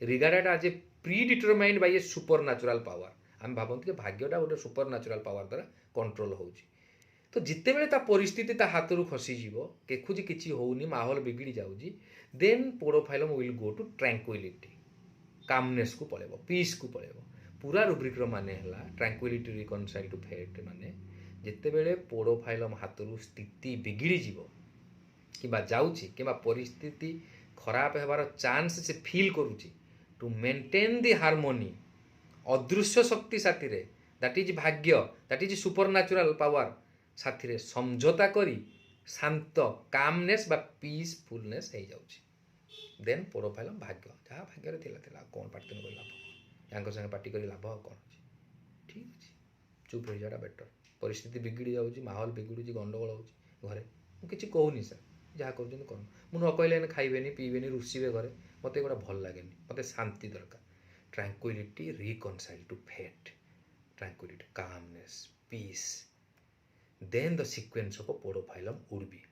regarded as a predetermined by a supernatural power आम भावती भाग्यटा गोटे सुपर नेचुरल पावर द्वारा कंट्रोल हो तो जिते बेले ता परिस्थिति ता हाथ रू खसीज देखुची किसी होनी माहौल बिगड़ी जाऊँगी then podophyllum will go to tranquility calmness को पड़ेब पीस को पड़ेब पूरा रुब्रिक्र माने है ट्रैंक्विलिटी रिकनसाइल टू फेट माने जिते बेले पोड़ो फाइलम हाथ रू स्थिति बिगड़ी जीव कि जाऊँगी कि परिस्थिति खराब होबार चांस से फील करुच्ची टू मेंटेन दी हार्मोनी अदृश्य शक्ति साथी रे दैट इज भाग्य that is supernatural power साथी रे समझौता करी शांत कामनेस बा पीसफुलनेस हो जाऊँगी देन पोड़ो फाइलम भाग्य जहाँ भाग्य थिला कौन पार्टी कर लाभ यहाँ संगे पार्टी कर लाभ कौन अच्छे ठीक अच्छे चुप हो जाटा बेटर परिस्थिति बिगड़ी जाऊँगी माहौल बिगुड़ी गंडगोल हो घरे मुझे कहूनी सर जहाँ कर मुझे न कहले खाइबेनी पीबेनी रुषिबे घरे मत गोटा भल लगे मत शांति दरकार tranquility reconcile to fate tranquility calmness peace then the sequence of podophyllum would be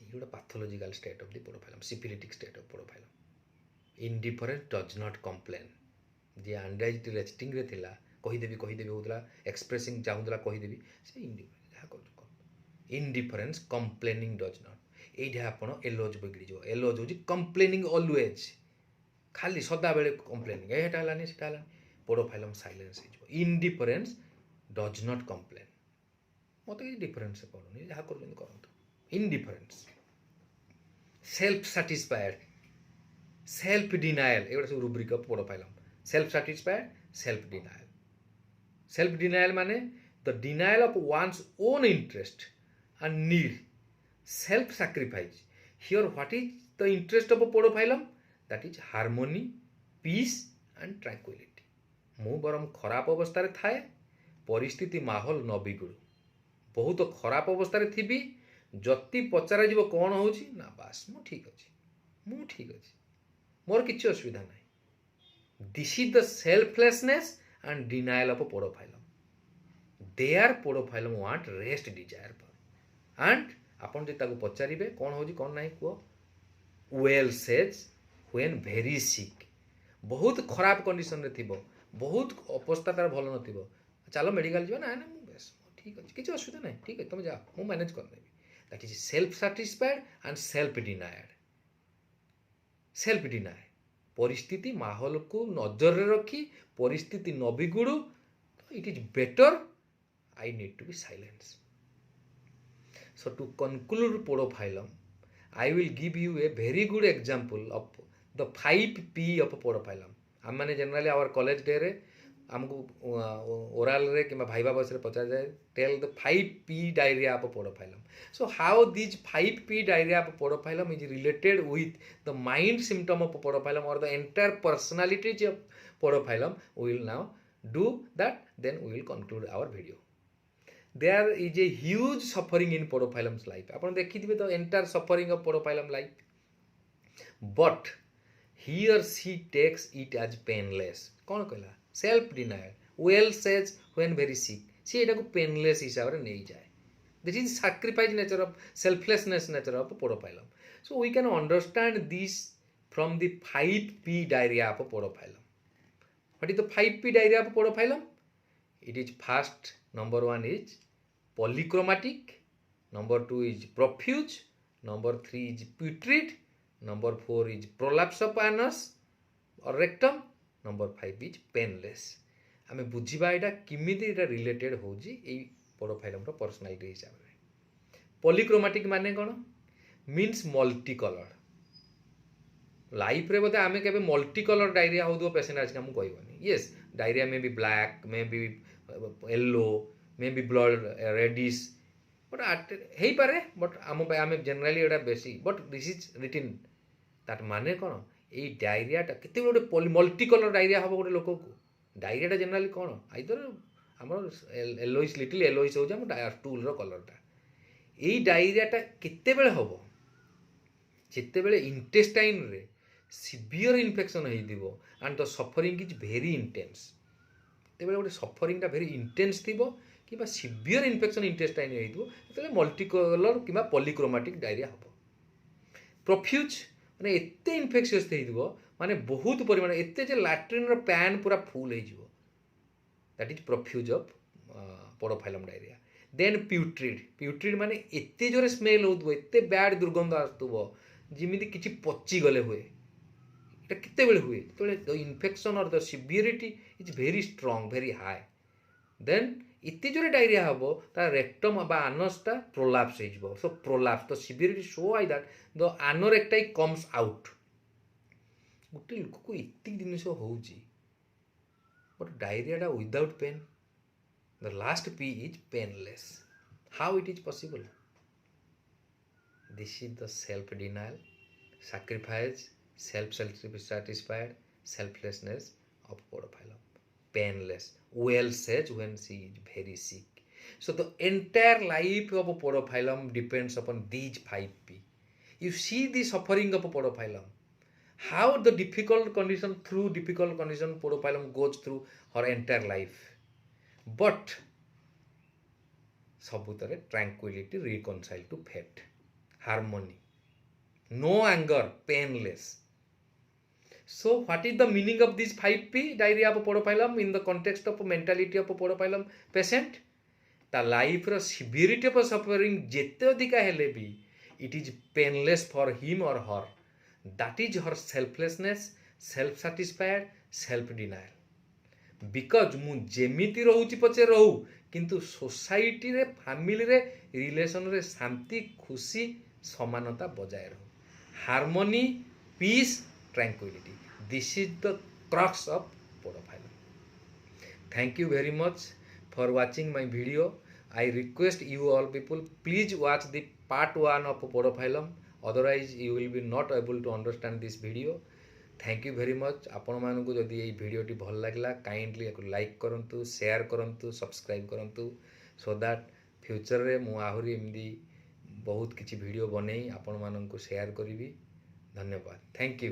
गोटे pathological state of the podophyllum syphilitic state of podophyllum indifference does not complain जी एंजाइटी रेस्टिंग रे थिला कहीदेवी होता एक्सप्रेसिंग चाहूला कहीदेवी से इंडिफरेंस कंप्लेनिंग डज नॉट ये आप एलोज बिगड़ी जाओ एलोज हो कंप्लेनिंग ऑलवेज खाली सदा बेले कंप्लेनिंग एटा हलानी सेटा हलानी पोड़ो फाइलम साइलेंस हो इंडिफरेंस डज नॉट कंप्लेन मत कि डिफरेंस पड़ूनी जहाँ कर indifference self satisfied self denial ये सब rubric podophyllum self satisfied self denial माने the denial of one's own interest and need self sacrifice here what is the interest of a podo phylum that is harmony peace and tranquility मु बरम खराब अवस्था रे थाए परिस्थिति माहौल न बिगड़ू बहुत खराब अवस्था रे थी जति पचारा जीव कौन हो ना बास मु ठीक अच्छे मोर किसी असुविधा ना this is the selflessness and denial of podophyllum there podophyllum want rest desire and आपन जे ताको पचारिबे कौन हो कौन नहीं कह well says when very sick बहुत खराब कंडीशन रे थिबो बहुत अवस्था तार भल नथिबो चलो मेडिकल जीव ना बेस ठीक अच्छे किसी असुविधा नहीं ठीक है तुम जाओ मु मैनेज करदेवी that is self satisfied and self denied परिस्थिति माहौल को नजर रे रखी परिस्थिति न बिगुड़ू तो it is better I need to be silence so to conclude podophyllum I will give you a very good example of the 5P of podophyllum आम मैंने जनरली आवर कॉलेज डे रे आमको ओराल रे कि भाइबा बस रे पचार जाए tell the 5P diarrhoea of podophyllum so how these 5P diarrhoea of podophyllum is related with the mind symptom of podophyllum or the entire personality of podophyllum we will now do that then we will conclude our video there is a huge suffering in podophyllum's life आप देखिए the entire suffering of podophyllum life but he or she takes it as painless कौन कहला self denial well says when very sick she एटा को पेनलेस हिसाब रे नहीं जाए this is sacrifice nature of selflessness nature of podophyllum so we can understand this from the 5P diarrhea of Podophilum. What is the 5P diarrhea of Podophilum? It is first, number 1 is polychromatic, number 2 is profuse, number 3 is putrid, number 4 is prolapse of anus or rectum, number 5 is painless. आमे बुझिबा एटा किमिति एटा रिलेटेड होजी ए पोडोफाइलम रो पर्सनालिटी हिसाब रे. पॉलीक्रोमैटिक माने कोन? Means multi colour. लाइफ रे बोधे आमे केबे मल्टी कलर डायरिया होदो पेशेंट आज हम कहबनी. Yes, diarrhoea may be black, may be yellow, may be blood reddish, but हेई पारे, बट आमे जनरली एटा बेसी, but this is written that माने कोन? ए डायरिया टा केते गोटे मल्टी कलर डायरिया हबो गोटे लोक को. डायरिया टा जनरली कोन? आइदर हमर येलोइश, लिटिल येलोइश हो जाम स्टूल रो कलर टा. ए डायरिया टा केते बेले हबो? जेते बेले इंटेस्टाइन रे सिवियर इन्फेक्शन होई दिबो and the suffering is very intense. तेते बेले गोटे सफरिंग टा वेरी इंटेंस थिबो किबा सिवियर इन्फेक्शन इंटेस्टाइन होई दिबो, तेते मल्टी कलर किबा पॉलीक्रोमैटिक डायरिया हबो. प्रोफ्यूज माने एते इन्फेक्शियस थई दिबो, माने बहुत परिमाण एते जे लैट्रिन रो पैन पूरा फुल होई जिवो. That is profuse of podophyllum diarrhoea. Then putrid माने एते जोरे स्मेल होतबो, एते बैड दुर्गंध आस्तबो जिमिति किछि पच्ची गले हुए. एटा केते बेले हुए? तोले द इन्फेक्शन और the severity is very strong, very high. Then एते जोरे डायरिया हबो ता रेक्टम बा आनस ता प्रोलैप्स हो जिवो. So prolapse the severity so high that the anorectum comes out. गोटे लोक को एति जिनिस होउची, बट डायरिया टा without pain. The last P is painless. How it is possible? This is the self-denial, sacrifice, self-satisfied, selflessness of Podophilum. Painless. Well says when she is very sick. So the entire life of a Podophilum depends upon these 5P. You see the suffering of a Podophilum. How the difficult condition, through difficult condition, Podophilum goes through her entire life. But सबुतरे tranquility, reconcile to fate, harmony, no anger, painless. So what is the meaning of this 5P diarrhea of Podophilum in the context of mentality of Podophilum patient? The life ro severity of suffering jete adhika hele bi, it is painless for him or her. That is her selflessness, self-satisfied, self-denial. Because मु जेमिति रहूची पचे रहू, किंतु सोसाइटी रे, फैमिली रे, रिलेशन रे शांति, खुशी, समानता बजाय रहू. Harmony, peace, tranquillity. This is the crux of podophyllum. Thank you very much for watching my video. I request you all people, please watch the part 1 of podophyllum, otherwise you will be not able to understand this video. Thank you very much. आपण मानकु जदि ये वीडियोटी भल लागला, काइंडली एक लाइक करंतु, शेयर करंतु, सब्सक्राइब करंतु, सो दैट फ्यूचर रे मु आहुरी एमदी बहुत किछि वीडियो बनै आपण मानकु शेयर करिवि. धन्यवाद. Thank you.